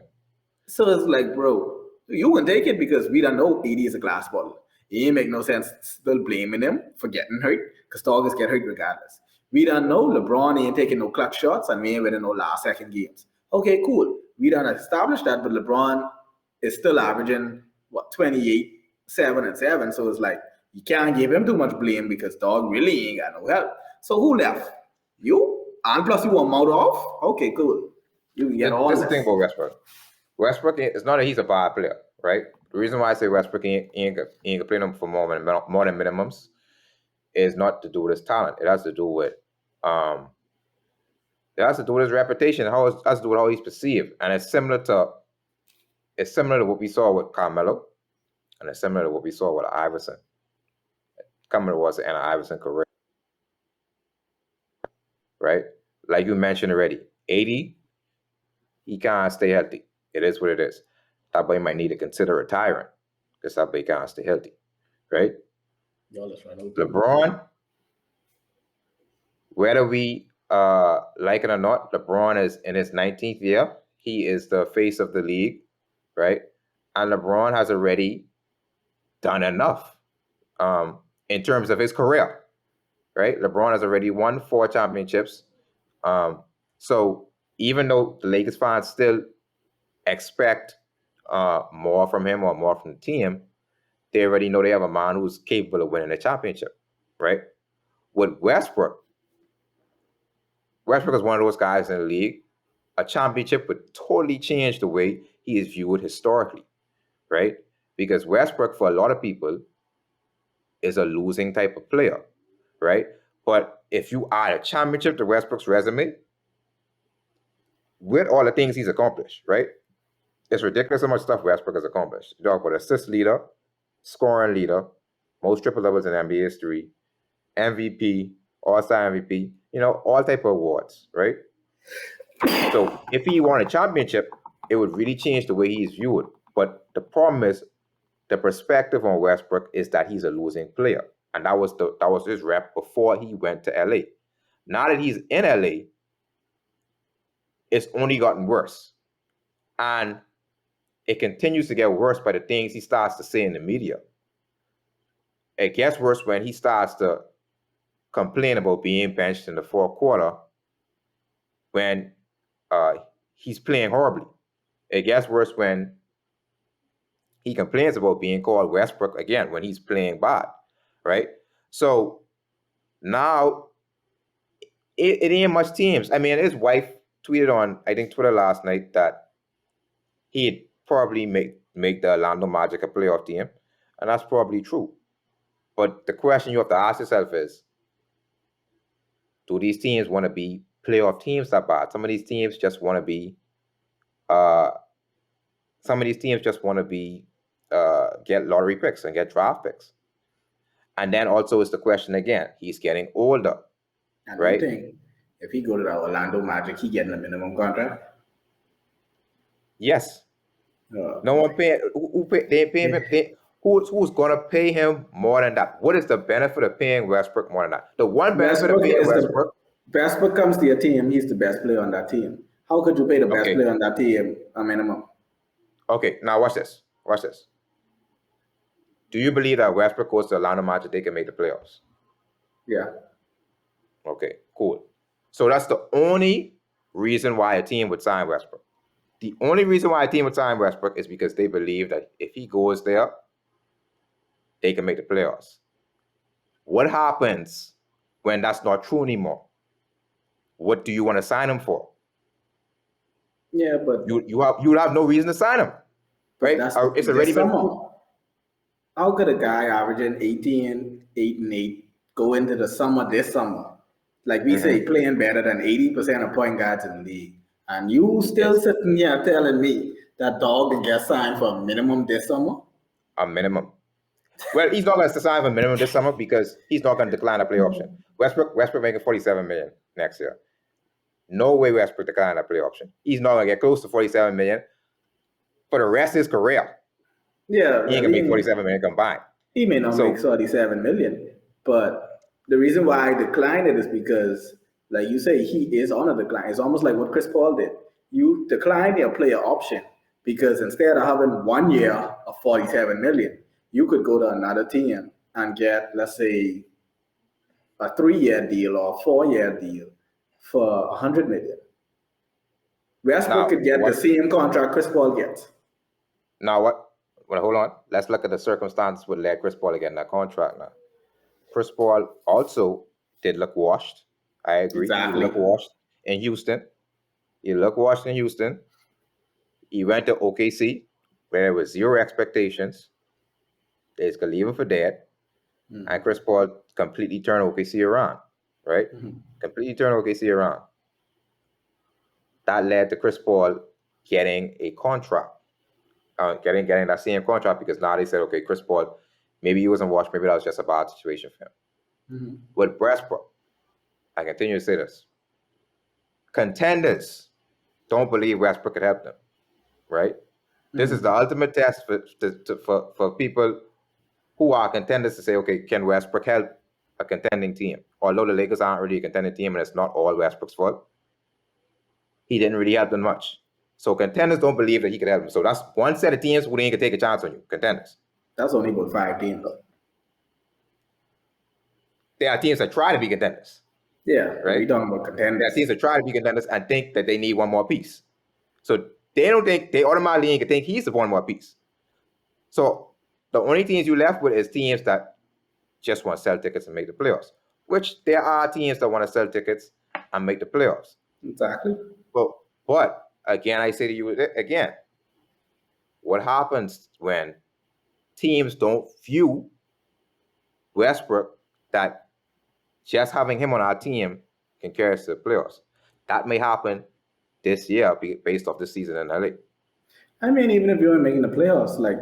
So it's like, bro, you can take it because we don't know AD is a glass bottle. It ain't make no sense still blaming him for getting hurt because August get hurt regardless. We don't know LeBron ain't taking no clutch shots and we ain't winning no last second games. Okay, cool. We done established that, but LeBron is still averaging what 28, 7 and 7. So it's like you can't give him too much blame because dog really ain't got no help. So who left? You? And plus you want mouth off? Okay, cool. You can get all This this. is the thing about Westbrook. Westbrook, it's not that he's a bad player, right? The reason why I say Westbrook ain't gonna play him for more than minimums is not to do with his talent. It has to do with his reputation. It has to do with how he's perceived, and it's similar to what we saw with Carmelo, and it's similar to what we saw with Iverson. Coming towards the end of Iverson's career, right? Like you mentioned already, 80, he can't stay healthy. It is what it is. That boy might need to consider retiring because that boy can't stay healthy, right? LeBron, whether we like it or not, LeBron is in his 19th year. He is the face of the league, right? And LeBron has already done enough in terms of his career, right? LeBron has already won 4 championships. So even though the Lakers fans still expect more from him or more from the team, they already know they have a man who's capable of winning a championship, right? With Westbrook is one of those guys in the league. A championship would totally change the way he is viewed historically, right? Because Westbrook, for a lot of people, is a losing type of player, right? But if you add a championship to Westbrook's resume, with all the things he's accomplished, right? It's ridiculous how much stuff Westbrook has accomplished. You talk about assist leader, scoring leader, most triple doubles in NBA history, MVP, All-Star MVP, all type of awards, right? So if he won a championship, it would really change the way he's viewed. But the problem is the perspective on Westbrook is that he's a losing player. And that was his rep before he went to LA. Now that he's in LA, it's only gotten worse. And it continues to get worse by the things he starts to say in the media. It gets worse when he starts to complain about being benched in the fourth quarter when he's playing horribly. It gets worse when he complains about being called Westbrook again when he's playing bad, right? So now it ain't much teams. I mean, his wife tweeted on, I think, Twitter last night that he'd probably make the Orlando Magic a playoff team, and that's probably true. But the question you have to ask yourself is, do these teams want to be playoff teams that bad? Some of these teams just want to be get lottery picks and get draft picks. And then also is the question again, he's getting older, And right? you think if he go to the Orlando Magic, he getting a minimum contract? Yes. No one paying. They pay him. Who's gonna pay him more than that? What is the benefit of paying Westbrook more than that? The one benefit of paying Westbrook. Westbrook comes to your team. He's the best player on that team. How could you pay the best player on that team a minimum? Okay, now watch this. Watch this. Do you believe that Westbrook goes to Orlando Magic, they can make the playoffs? Yeah. Okay, cool. So that's the only reason why a team would sign Westbrook. The only reason why a team would sign Westbrook is because they believe that if he goes there, they can make the playoffs. What happens when that's not true anymore? What do you want to sign him for? Yeah, but you have no reason to sign him, right? It's already been proved. How could a guy averaging 18, 8 and 8 go into the summer this summer? Like we say, playing better than 80% of point guards in the league. And you still sitting here telling me that dog can get signed for a minimum this summer? A minimum. Well, he's not going to sign for a minimum this summer because he's not going to decline a play option. Westbrook making $47 million next year. No way Westbrook decline a play option. He's not going to get close to $47 million for the rest of his career. Yeah, he ain't gonna make $47 million combined. He may not make $47 million, but the reason why I decline it is because, like you say, he is on a decline. It's almost like what Chris Paul did. You decline your player option because instead of having 1 year of $47 million, you could go to another team and get, let's say, a 3-year deal or a 4-year deal for $100 million. Westbrook could get the same contract Chris Paul gets. Now what? Well, hold on. Let's look at the circumstances with let Chris Paul get that contract now. Chris Paul also did look washed. I agree. Exactly. He looked washed in Houston. He went to OKC where there was zero expectations. They just could leave him for dead. And Chris Paul completely turned OKC around, right? Completely turned OKC around. That led to Chris Paul getting a contract. Getting that same contract because now they said, okay, Chris Paul, maybe he wasn't washed, maybe that was just a bad situation for him. With Westbrook, I continue to say this. Contenders don't believe Westbrook could help them, right? This is the ultimate test for people who are contenders to say, okay, can Westbrook help a contending team? Although the Lakers aren't really a contending team and it's not all Westbrook's fault, he didn't really help them much. So contenders don't believe that he could help them. So that's one set of teams who ain't gonna take a chance on you. Contenders. That's only about 5 teams, though. There are teams that try to be contenders. Yeah, right. We talking about contenders. There are teams that try to be contenders and think that they need one more piece. So they automatically ain't gonna think he's the one more piece. So the only teams you left with is teams that just want to sell tickets and make the playoffs. Which there are teams that want to sell tickets and make the playoffs. Exactly. But again, I say to you again, what happens when teams don't view Westbrook that just having him on our team can carry us to the playoffs? That may happen this year based off the season in LA. I mean, even if you were making the playoffs, like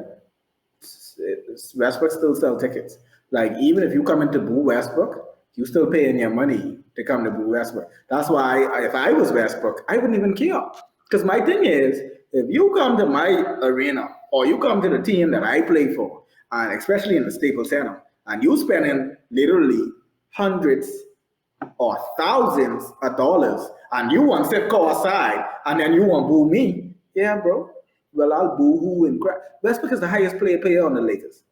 Westbrook still sell tickets. Like even if you come into Boo Westbrook, you still paying your money to come to Boo Westbrook. That's why if I was Westbrook, I wouldn't even care. Because my thing is, if you come to my arena or you come to the team that I play for, and especially in the Staples Center, and you spending literally hundreds or thousands of dollars, and you want to sit courtside, and then you want to boo me, yeah, bro. Well, I'll boo-hoo and cry. Westbrook is the highest player on the Lakers.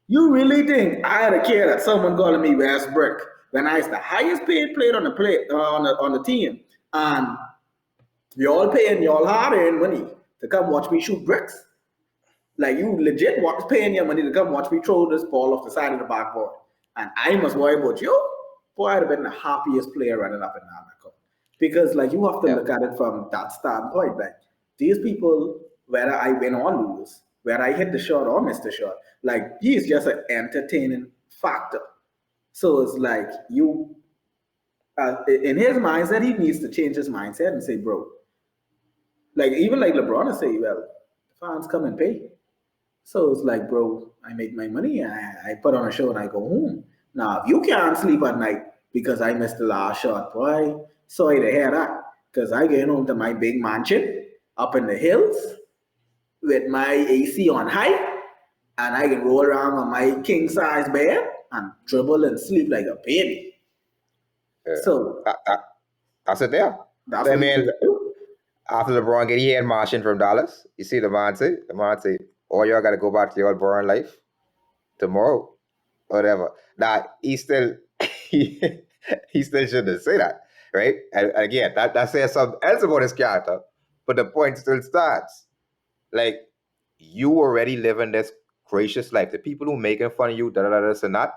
You really think I'd care that someone calling me Westbrook when I is the highest paid player on the team, and y'all paying y'all hard-earned money to come watch me shoot bricks? Like you legit paying your money to come watch me throw this ball off the side of the backboard, and I must worry about you? Boy, I'd have been the happiest player running up and down that court. Because like you have to look at it from that standpoint. Like these people, whether I win or lose, whether I hit the shot or miss the shot, like he's just an entertaining factor. So it's like you, in his mindset, he needs to change his mindset and say, bro, like even like LeBron will say, well, fans come and pay. So it's like, bro, I make my money, I put on a show and I go home. Now, if you can't sleep at night because I missed the last shot, boy, sorry to hear that. Because I get home to my big mansion up in the hills with my AC on high, and I can roll around on my king-size bed and dribble and sleep like a baby. Yeah. So that's it there. That's I mean, after LeBron get here in Martian from Dallas, you see the man say, oh, y'all got to go back to your boring life tomorrow, whatever. Now, he still shouldn't say that, right? And again, that says something else about his character. But the point still starts. Like, you already living this gracious life. The people who making fun of you, this and that,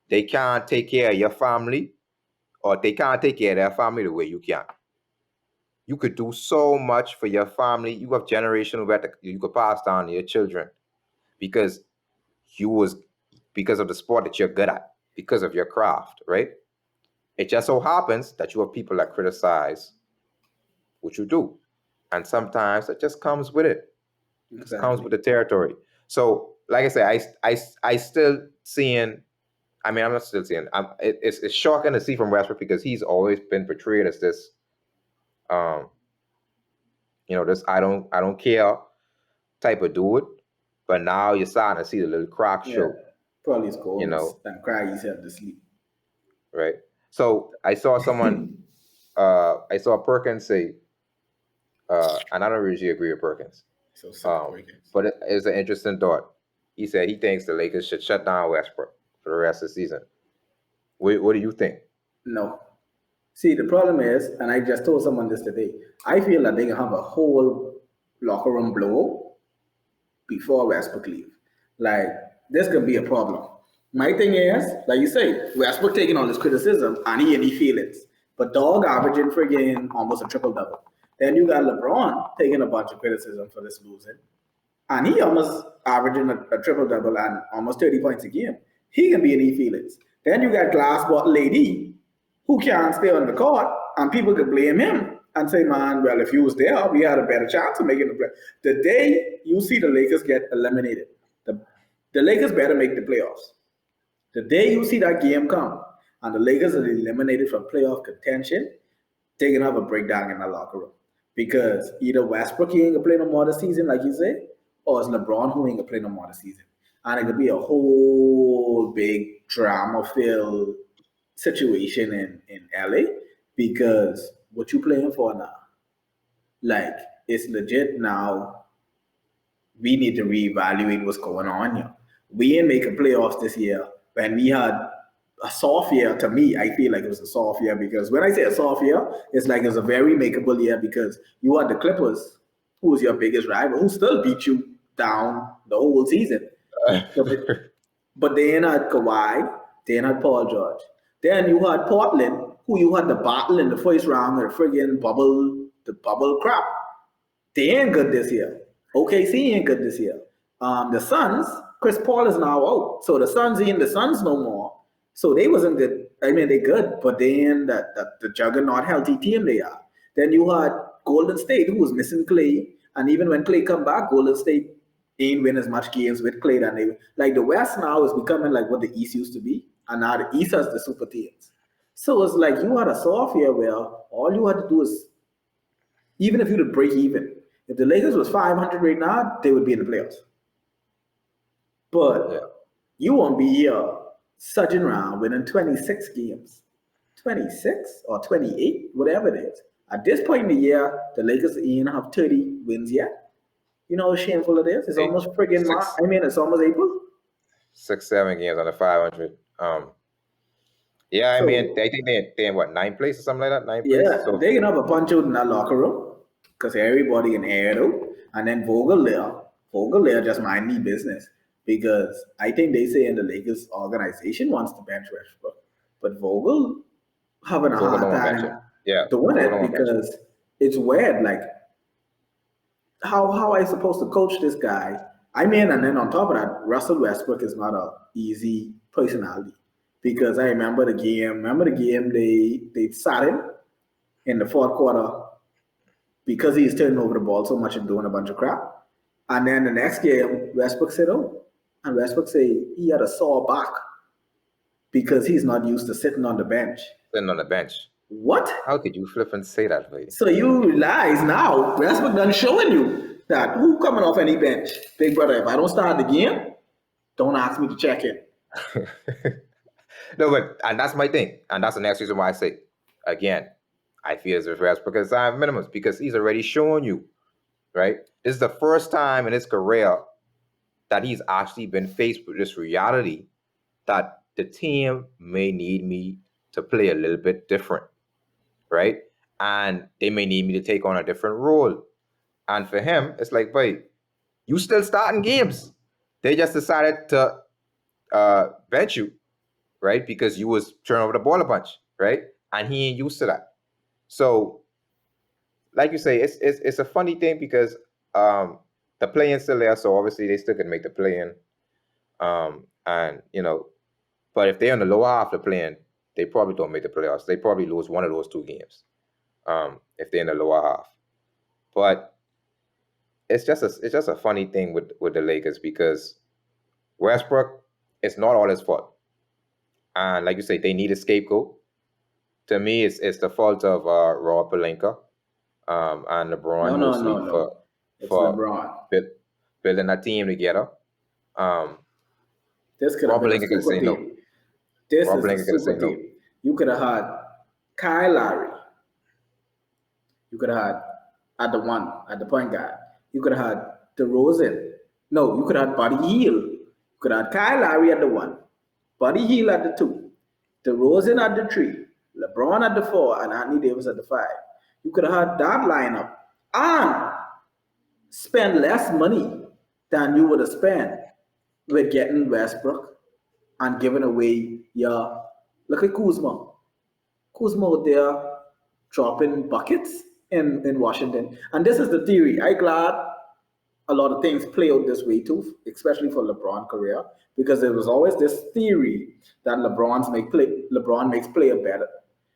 they can't take care of your family, or they can't take care of their family the way you can. You could do so much for your family. You have generational wealth that you could pass down to your children because because of the sport that you're good at, because of your craft, right? It just so happens that you have people that criticize what you do. And sometimes it just comes with it. It just comes with the territory. So, like I said, I still seeing. I mean, I'm not still seeing. It's shocking to see from Westbrook because he's always been portrayed as this, this I don't care type of dude. But now you're starting to see the little crack show. Probably score and cry himself to sleep. Right. So I saw someone. I saw Perkins say, and I don't really agree with Perkins. But it's an interesting thought. He said he thinks the Lakers should shut down Westbrook for the rest of the season. What do you think? No. See, the problem is, and I just told someone this today, I feel that they can have a whole locker room blow before Westbrook leave. Like, this could be a problem. My thing is, like you say, Westbrook taking all this criticism and he feelings. But dog averaging friggin' almost a triple double. Then you got LeBron taking a bunch of criticism for this losing. And he almost averaging a triple double and almost 30 points a game. He can be in feelings. Then you got glass bottle lady who can't stay on the court, and people could blame him and say, man, well, if he was there, we had a better chance of making the play. The day you see the Lakers get eliminated, the Lakers better make the playoffs. The day you see that game come and the Lakers are eliminated from playoff contention, they're gonna have a breakdown in the locker room. Because either Westbrook ain't gonna play no more this season, like you say, or it's LeBron who ain't gonna play no more this season. And it could be a whole big drama filled situation in LA because what you playing for now? Like, it's legit now. We need to reevaluate what's going on here. We ain't making playoffs this year when we had a soft year. To me, I feel like it was a soft year because when I say a soft year, it's like it's a very makeable year because you had the Clippers, who was your biggest rival, who still beat you down the whole season. But they ain't had Kawhi, they ain't had Paul George. Then you had Portland, who you had the battle in the first round of the friggin' bubble crap. They ain't good this year. OKC ain't good this year. The Suns, Chris Paul is now out. So the Suns ain't the Suns no more. So they wasn't good. I mean, they good, but they ain't the juggernaut healthy team they are. Then you had Golden State, who was missing Clay. And even when Clay come back, Golden State ain't win as much games with Clay than they. Like the West now is becoming like what the East used to be. And now the East has the super teams. So it's like you had a soft year where all you had to do is, even if you would break even, if the Lakers was 500 right now, they would be in the playoffs. But you won't be here surging around winning 26 games. 26 or 28, whatever it is. At this point in the year, the Lakers ain't have 30 wins yet. You know how shameful it is? It's almost friggin' March. I mean, it's almost April. 6-7 games on the 500. I mean, I think they're in what, 9th place or something like that? 9th place? Yeah, so they can have a punch out in that locker room because everybody can air it out. And then Vogel there just mind me business because I think they say in the Lakers organization wants to bench Westbrook. But Vogel having a hard time doing it because it's weird. Like, how I supposed to coach this guy? I mean, and then on top of that, Russell Westbrook is not a easy personality because I remember the game. They sat him in the fourth quarter because he's turning over the ball so much and doing a bunch of crap. And then the next game, Westbrook said, "Oh," and Westbrook said he had a sore back because he's not used to sitting on the bench. Sitting on the bench. What? How could you flip and say that, lady? So you realize now, Westbrook done showing you that who coming off any bench? Big brother, if I don't start the game, don't ask me to check in. No, and that's my thing. And that's the next reason why I say, again, I feel as if Westbrook is time minimums because he's already shown you, right? This is the first time in his career that he's actually been faced with this reality that the team may need me to play a little bit different, right? And they may need me to take on a different role. And for him, it's like, boy, you still starting games. They just decided to bench you, right? Because you was turning over the ball a bunch, right? And he ain't used to that. So, like you say, it's a funny thing because the play-in still there, so obviously they still can make the play-in. And but if they're in the lower half of the play-in, they probably don't make the playoffs. They probably lose one of those two games if they're in the lower half. But it's just a funny thing with the Lakers because Westbrook, it's not all his fault. And like you say, they need a scapegoat. To me, it's the fault of Rob Pelinka and LeBron No, no, mostly no, for no. It's for LeBron. building a team together. Um, This could have Rob been a Pelinka could super say no. team. This Rob is a Pelinka could say super no. team. You could have had Kyle Lowry. You could have had at the point guard. You could have had DeRozan. No, you could have had Buddy Hield. You could have had Kyle Lowry at the one, Buddy Hield at the two, DeRozan at the three, LeBron at the four, and Anthony Davis at the five. You could have had that lineup and spend less money than you would have spent with getting Westbrook and giving away your look at Kuzma. Kuzma out there dropping buckets in Washington. And this is the theory. I'm glad a lot of things play out this way too, especially for LeBron's career, because there was always this theory that LeBron makes player better.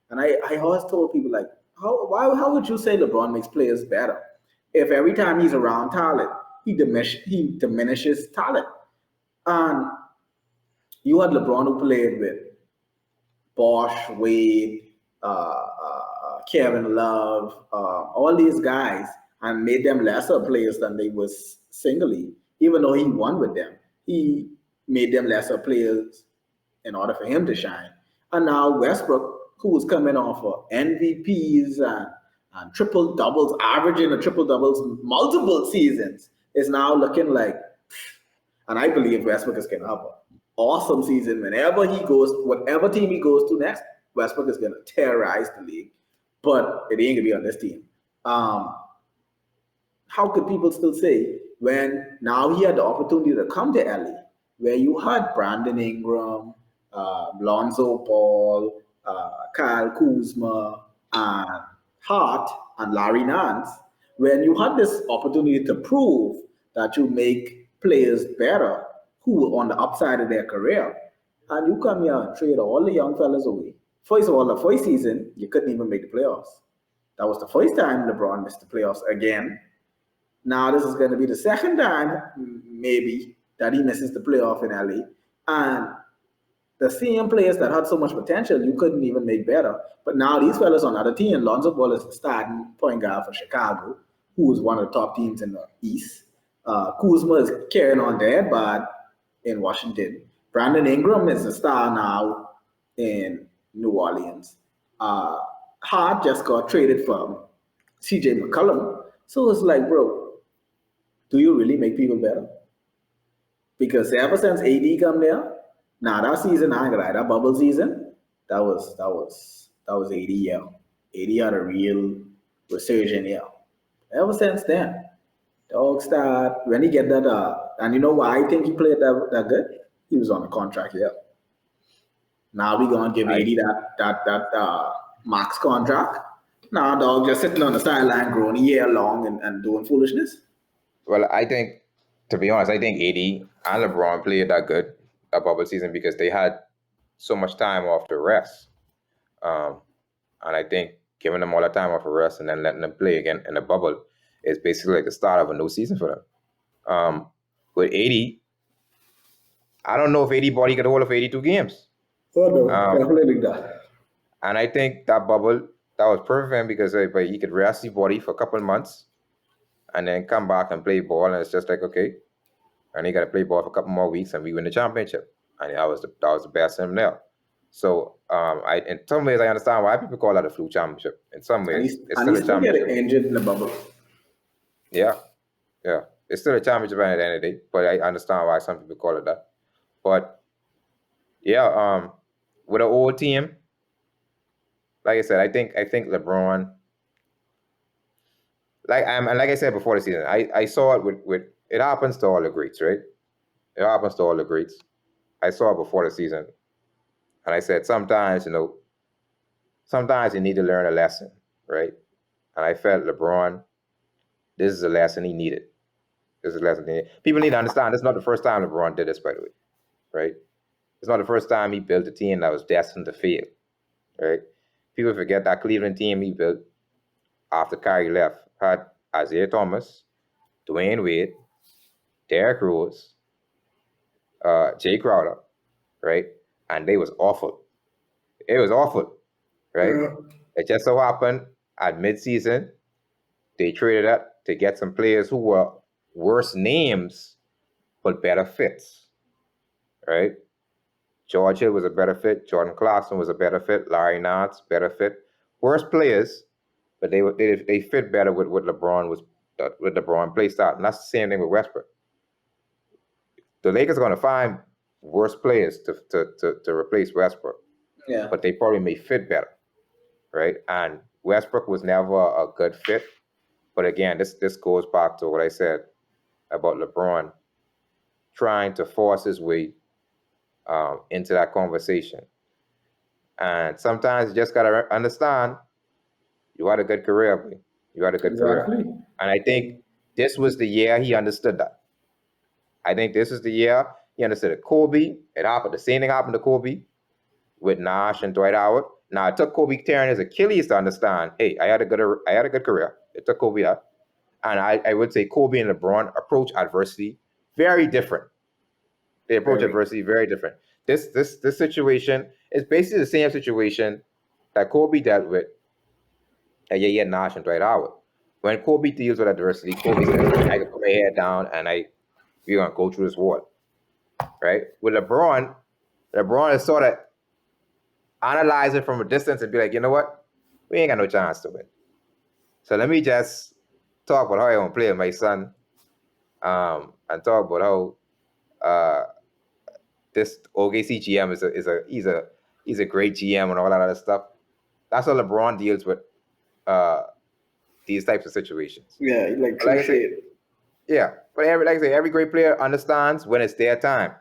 And I always told people like, how would you say LeBron makes players better? If every time he's around talent, he diminishes talent. And you had LeBron who played with Bosch, Wade, Kevin Love, all these guys, and made them lesser players than they was singly. Even though he won with them, he made them lesser players in order for him to shine. And now Westbrook, who was coming off of MVPs and triple doubles, averaging a triple doubles multiple seasons, is now looking like, and I believe Westbrook is going to have an awesome season whenever he goes, whatever team he goes to next. Westbrook is going to terrorize the league, but it ain't going to be on this team. Um, how could people still say when now he had the opportunity to come to LA, where you had Brandon Ingram, Lonzo Ball, Kyle Kuzma, and Hart, and Larry Nance, when you had this opportunity to prove that you make players better who are on the upside of their career, and you come here and trade all the young fellas away. First of all, the first season, you couldn't even make the playoffs. That was the first time LeBron missed the playoffs again. Now this is going to be the second time, maybe, that he misses the playoff in LA. And the same players that had so much potential, you couldn't even make better. But now these fellas on other team, Lonzo Ball is the starting point guard for Chicago, who is one of the top teams in the East. Kuzma is carrying on there, but in Washington. Brandon Ingram is a star now in New Orleans. Uh, Hart just got traded from CJ McCollum. So it's like, bro, do you really make people better? Because ever since AD come there, now that season, I ain't gonna lie, that bubble season, that was AD year. AD had a real resurgent year. Ever since then, dog start when he get that and you know why I think he played that good? He was on a contract here. Now we gonna give I 80 that max contract. Now dog just sitting on the sideline growing a year long and doing foolishness. Well, I think, to be honest, I think AD and LeBron played that good that bubble season because they had so much time off the rest. Um, and I think giving them all the time off the rest and then letting them play again in the bubble is basically like the start of a new season for them. With 80, I don't know if 80 body could hold of 82 games. Oh no, Um, definitely not. and I think that bubble, that was perfect for him because but he could rest his body for a couple of months and then come back and play ball. And it's just like, okay, and he got to play ball for a couple more weeks, and we win the championship. And that was the best in him there. So I in some ways I understand why people call that a fluke championship. In some And ways, he's it's and still he's a still getting championship. injured in the bubble. Yeah, yeah, it's still a championship at the end of the day. But I understand why some people call it that. But yeah, with an old team, like I said, I think LeBron, like I said before the season, I saw it with it happens to all the greats, right? It happens to all the greats. I saw it before the season, and I said sometimes sometimes you need to learn a lesson, right? And I felt LeBron, this is a lesson he needed. This is a lesson he needed. People need to understand this is not the first time LeBron did this, by the way, right? It's not the first time he built a team that was destined to fail, right? People forget that Cleveland team he built after Kyrie left had Isaiah Thomas, Dwayne Wade, Derrick Rose, Jay Crowder, right? And they was awful. It was awful, right? Yeah. It just so happened at midseason, they traded up to get some players who were worse names, but better fits, right? George Hill was a better fit. Jordan Clarkson was a better fit. Larry Nance, better fit. Worse players, but they fit better with what LeBron was with LeBron play style. And that's the same thing with Westbrook. The Lakers are going to find worse players to replace Westbrook, Yeah. but they probably may fit better, right? And Westbrook was never a good fit. But again, this goes back to what I said about LeBron trying to force his way into that conversation. And sometimes you just gotta understand you had a good career, boy. You had a good career. Exactly. And I think this was the year he understood that. I think this is the year he understood it. Kobe, it happened. The same thing happened to Kobe with Nash and Dwight Howard. Now it took Kobe tearing his Achilles to understand, hey, I had a good career. It took Kobe that. And I would say Kobe and LeBron approach adversity very different. They approach adversity very different. This situation is basically the same situation that Kobe dealt with at Yaya Nash and Dwight Howard. When Kobe deals with adversity, Kobe says, I can put my head down and we're gonna go through this wall. Right? With LeBron is sort of analyze it from a distance and be like, you know what? We ain't got no chance to win. So let me just talk about how I want to play with my son. And talk about how this OKC GM he's a great GM and all that other stuff. That's how LeBron deals with these types of situations. Yeah, like But like I say, yeah. But every great player understands when it's their time,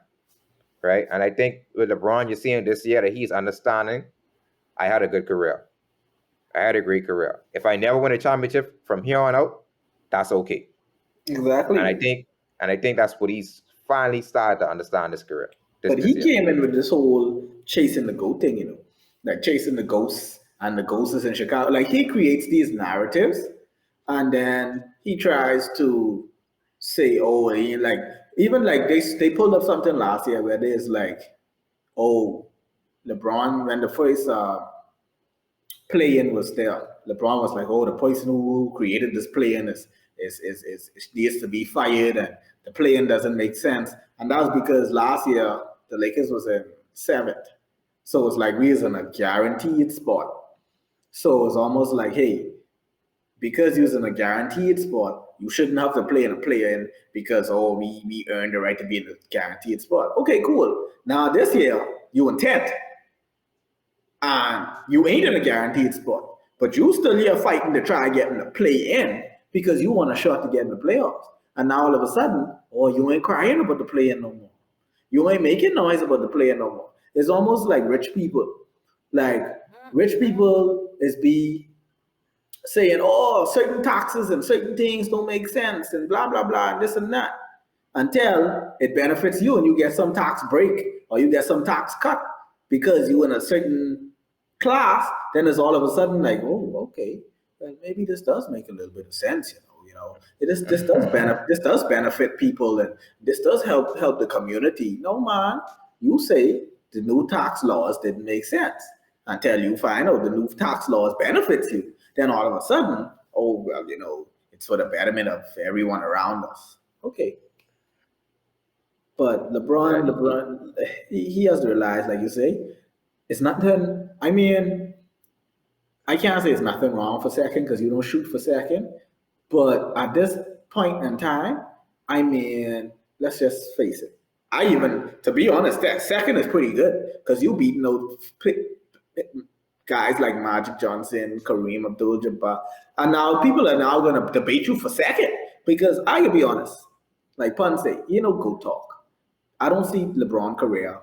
right? And I think with LeBron, you're seeing this year that he's understanding. I had a good career. I had a great career. If I never win a championship from here on out, that's okay. Exactly. And I think that's what he's finally started to understand his career. But he came in with this whole chasing the goat thing, like chasing the ghosts, and the ghost is in Chicago. Like he creates these narratives, and then he tries to say, oh, even like they pulled up something last year where there's like, oh, LeBron when the first play-in was there. LeBron was like, "Oh, the person who created this play-in is needs to be fired, and the play-in doesn't make sense." And that was because last year the Lakers was in 7th, so it's like we was in a guaranteed spot. So it's almost like, hey, because you was in a guaranteed spot, you shouldn't have to play in a play-in because we earned the right to be in a guaranteed spot. Okay, cool. Now this year you in 10th. And you ain't in a guaranteed spot, but you still here fighting to try getting the play in because you want a shot to get in the playoffs. And now all of a sudden, you ain't crying about the play in no more. You ain't making noise about the play in no more. It's almost like rich people. Like rich people is be saying, oh, certain taxes and certain things don't make sense and blah, blah, blah, and this and that. Until it benefits you and you get some tax break or you get some tax cut because you in a certain class, then it's all of a sudden like, oh, okay, well, maybe this does make a little bit of sense, this does benefit people and this does help the community. No, man, you say the new tax laws didn't make sense until you find out the new tax laws benefits you. Then all of a sudden, oh well, it's for the betterment of everyone around us. Okay. But LeBron, he has to realize, like you say, it's nothing. I mean, I can't say it's nothing wrong for second because you don't shoot for second. But at this point in time, I mean, let's just face it. To be honest, that second is pretty good because you beating those guys like Magic Johnson, Kareem Abdul-Jabbar, and now people are now going to debate you for second because I can be honest, like Pun say, go talk. I don't see LeBron career,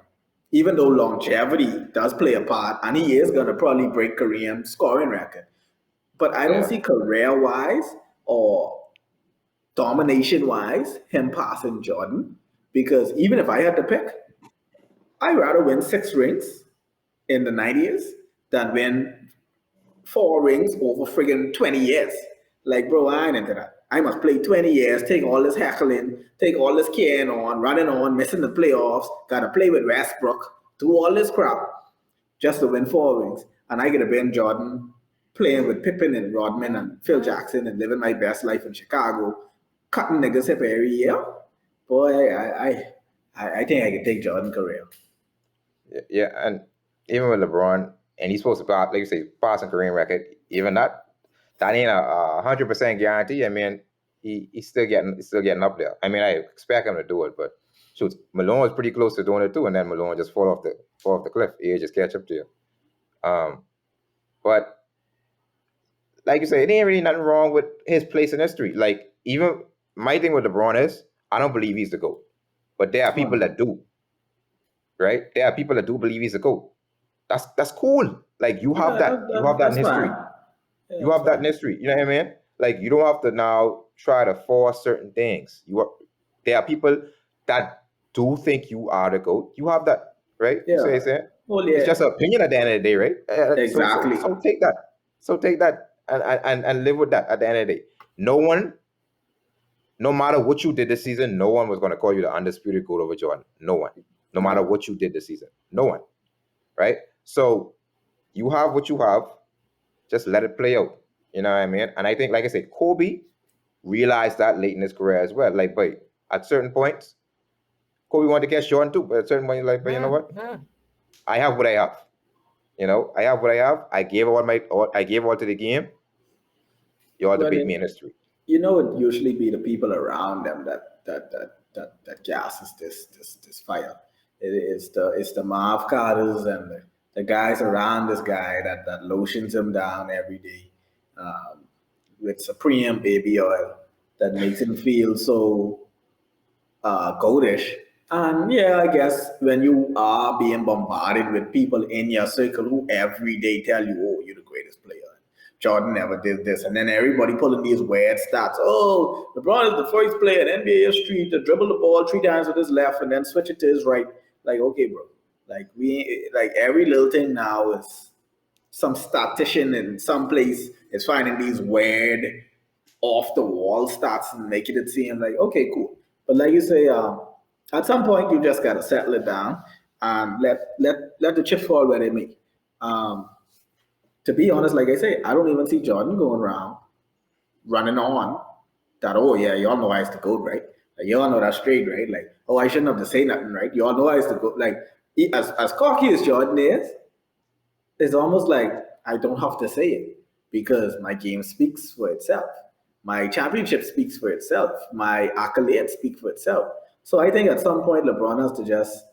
even though longevity does play a part, and he is going to probably break Kareem's scoring record. But I don't Yeah. see career wise or domination wise him passing Jordan because even if I had to pick, I'd rather win 6 rings in the 90s than win 4 rings over friggin' 20 years. Like, bro, I ain't into that. I must play 20 years, take all this heckling, take all this carrying on, running on, missing the playoffs, gotta play with Westbrook, do all this crap just to win 4 rings. And I get a Ben Jordan playing with Pippen and Rodman and Phil Jackson and living my best life in Chicago, cutting niggas up every year. Boy, I think I can take Jordan career. Yeah, and even with LeBron, and he's supposed to pass, like you say, passing Kareem record. Even that ain't a 100% guarantee. I mean, he's still getting up there. I mean, I expect him to do it, but shoot, Malone was pretty close to doing it too, and then Malone just fall off the cliff. Age just catch up to you. But like you say, it ain't really nothing wrong with his place in history. Like even my thing with LeBron is, I don't believe he's the GOAT, but there are people that do. Right? There are people that do believe he's the GOAT. That's cool. Like you have that in history. Yeah, You have that in history. You know what I mean? Like you don't have to now try to force certain things. There are people that do think you are the GOAT. You have that, right? Yeah. You say it. Well, yeah. It's just an opinion at the end of the day, right? Exactly. So take that. So take that and live with that at the end of the day. No one, no matter what you did this season, no one was going to call you the undisputed GOAT over Jordan. No one. No matter what you did this season. No one. Right? So you have what you have. Just let it play out. You know what I mean? And I think, like I said, Kobe realized that late in his career as well. Like, but at certain points, Kobe wanted to catch Jordan too. But at certain points, like, but you know what? I have what I have. I have what I have. I gave all to the game. You all to beat me in history. It usually be the people around them that gases this fire. It's the Marv Carters and the guys around this guy that lotions him down every day with Supreme baby oil that makes him feel so goldish. And yeah, I guess when you are being bombarded with people in your circle who every day tell you, oh, you're the greatest player. Jordan never did this. And then everybody pulling these weird stats. Oh, LeBron is the first player in NBA history to dribble the ball 3 times with his left and then switch it to his right. Like, okay, bro. Like every little thing now is some statistician in some place is finding these weird off the wall stats and making it seem like, okay, cool. But like you say, at some point you just gotta settle it down and let the chips fall where they may. Um, to be honest, like I say, I don't even see Jordan going around running on that. Oh yeah, y'all know I used to go right. Like, y'all know that's straight, right? Like, oh, I shouldn't have to say nothing, right? Y'all know I used to go. Like, as cocky as Jordan is, it's almost like I don't have to say it because my game speaks for itself. My championship speaks for itself. My accolades speak for itself. So I think at some point LeBron has to just,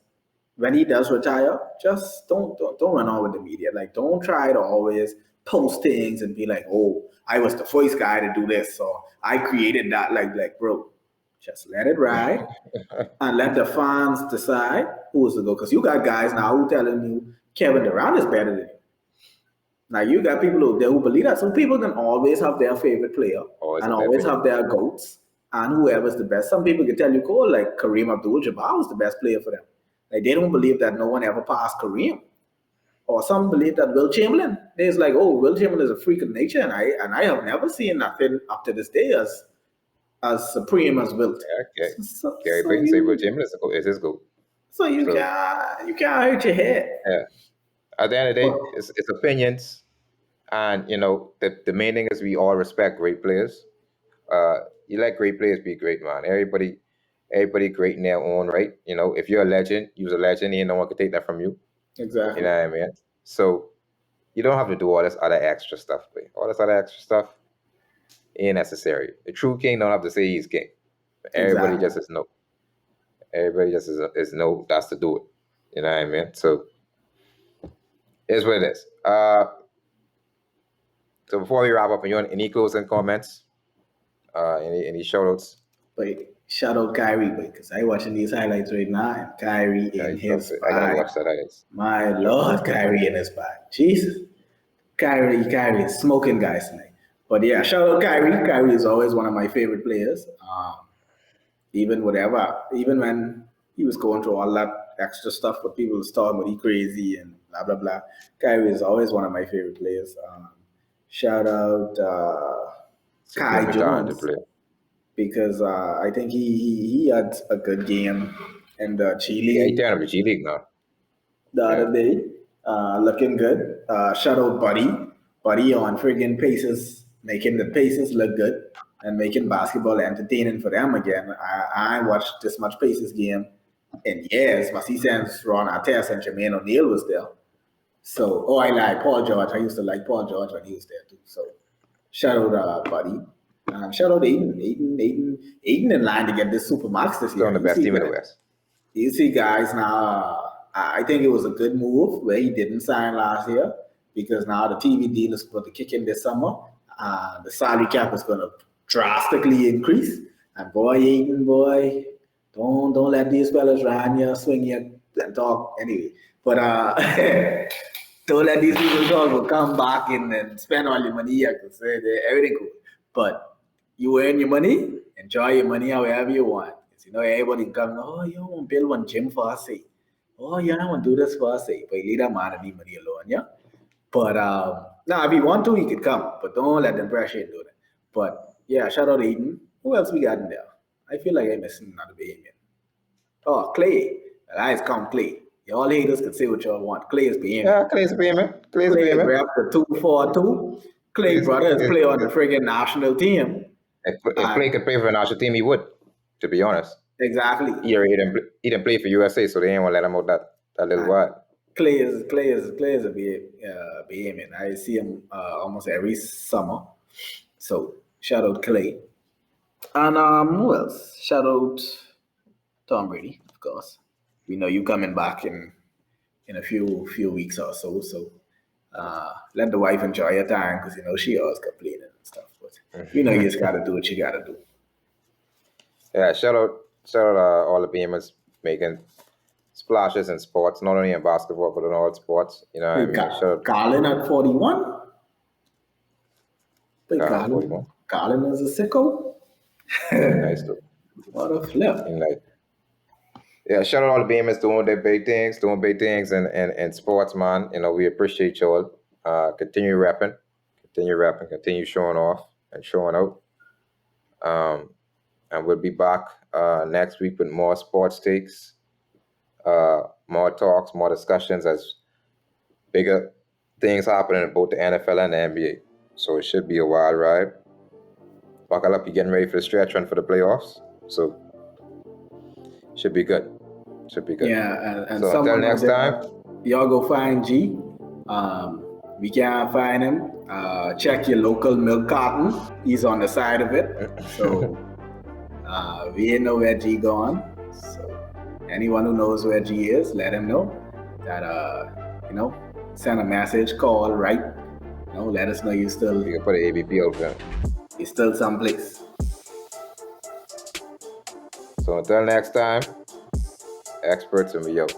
when he does retire, just don't run on with the media. Like don't try to always post things and be like, oh, I was the first guy to do this, or I created that. Like bro, just let it ride and let the fans decide who's to go. Because you got guys now who telling you Kevin Durant is better than you. Now you got people out there who believe that. Some people can always have their favorite player and always have their goats and whoever's the best. Some people can tell you, "Cool, like Kareem Abdul-Jabbar was the best player for them." Like they don't believe that no one ever passed Kareem. Or some believe that Will Chamberlain. There's like, oh, Will Chamberlain is a freak of nature, and I have never seen nothing up to this day as supreme as Wilt. Yeah, Gary Payton say Will Chamberlain is his goal. So you can't hurt your head. Yeah. At the end of the day, it's opinions. And the main thing is we all respect great players. You let great players be great, man. Everybody great in their own right. If you're a legend, you're a legend, and no one can take that from you. Exactly. You know what I mean? So you don't have to do all this other extra stuff. All this other extra stuff ain't necessary. The true king don't have to say he's king. Everybody just is no. Everybody just is no. That's to do it. You know what I mean? So it's what it is. So before we wrap up, any closing comments? Any shout outs? But shout out Kyrie, because I watching these highlights right now, and Kyrie Yeah, in his I gotta bag. watch that. My Lord, Kyrie in his bag. Jesus. Kyrie is smoking guys tonight. But yeah, shout out Kyrie. Kyrie is always one of my favorite players. Even when he was going through all that extra stuff, what people was talking about, he crazy and blah blah blah. Kyrie is always one of my favorite players. Shout out Kai Extremely talented Jones, player. because I think he had a good game in the G Yeah, he League turned up the G League now. the Yeah. other day, looking good. Shout out Buddy on friggin' Pacers, making the Pacers look good and making basketball entertaining for them again. I watched this much Pacers game in years, but see since Ron Artest and Jermaine O'Neal was there. So, I like Paul George. I used to like Paul George when he was there too. So, shout out Buddy. Shout out Aiden in line to get this Supermax this Still year. on the You best see, team in the guys. West. You see, guys, now I think it was a good move where he didn't sign last year, because now the TV deal is going to kick in this summer. The salary cap is going to drastically increase. And boy, Aiden, boy, don't let these fellas run you, swing you, and talk anyway. But don't let these people talk. Will come back and spend all your money. I could say everything cool, but you earn your money, enjoy your money however you want. Everybody come, oh, you want to build one gym for us, say. Oh, yeah, I want to do this for us, say. But leave that man and leave money alone, yeah? But now, if you want to, you could come, but don't let them pressure you to do that. But yeah, shout out to Eden. Who else we got in there? I feel like I'm missing another Bahamian. Oh, Clay. Guys, come Clay. Y'all haters can say what y'all want. Clay is Bahamian. Yeah, Clay's a payment. Clay grabbed the 2-4-2. Clay brothers play on the friggin' national team. If Clay could play for a national team, he would, to be honest. Exactly. He didn't play for USA, so they ain't want to let him out that little while. Clay is a Bahamian. I see him almost every summer. So shout out Clay. And who else? Shout out Tom Brady, of course. We know you coming back in a few weeks or so. So let the wife enjoy your time, because she always complaining and stuff. But you just gotta do what you gotta do. Yeah, shout out all the Bahamians making splashes in sports, not only in basketball but in all sports. You know, shout out Garland at 41. Garland 41. Garland is a sicko. Nice too. What a flip. Yeah, shout out all the Bahamians doing big things and sports, man. We appreciate y'all. Continue rapping, continue showing off and showing out. And we'll be back next week with more sports takes, more talks, more discussions as bigger things happening in both the NFL and the NBA. So it should be a wild ride. Buckle up, you're getting ready for the stretch run for the playoffs. So should be good. Yeah, and so until next time, y'all go find G. We can't find him. Check your local milk carton. He's on the side of it. So we didn't know where G gone. So anyone who knows where G is, let him know that send a message, call, write. Let us know you still. You can put an ABP over there. You're still someplace. So until next time, Xperts and we out.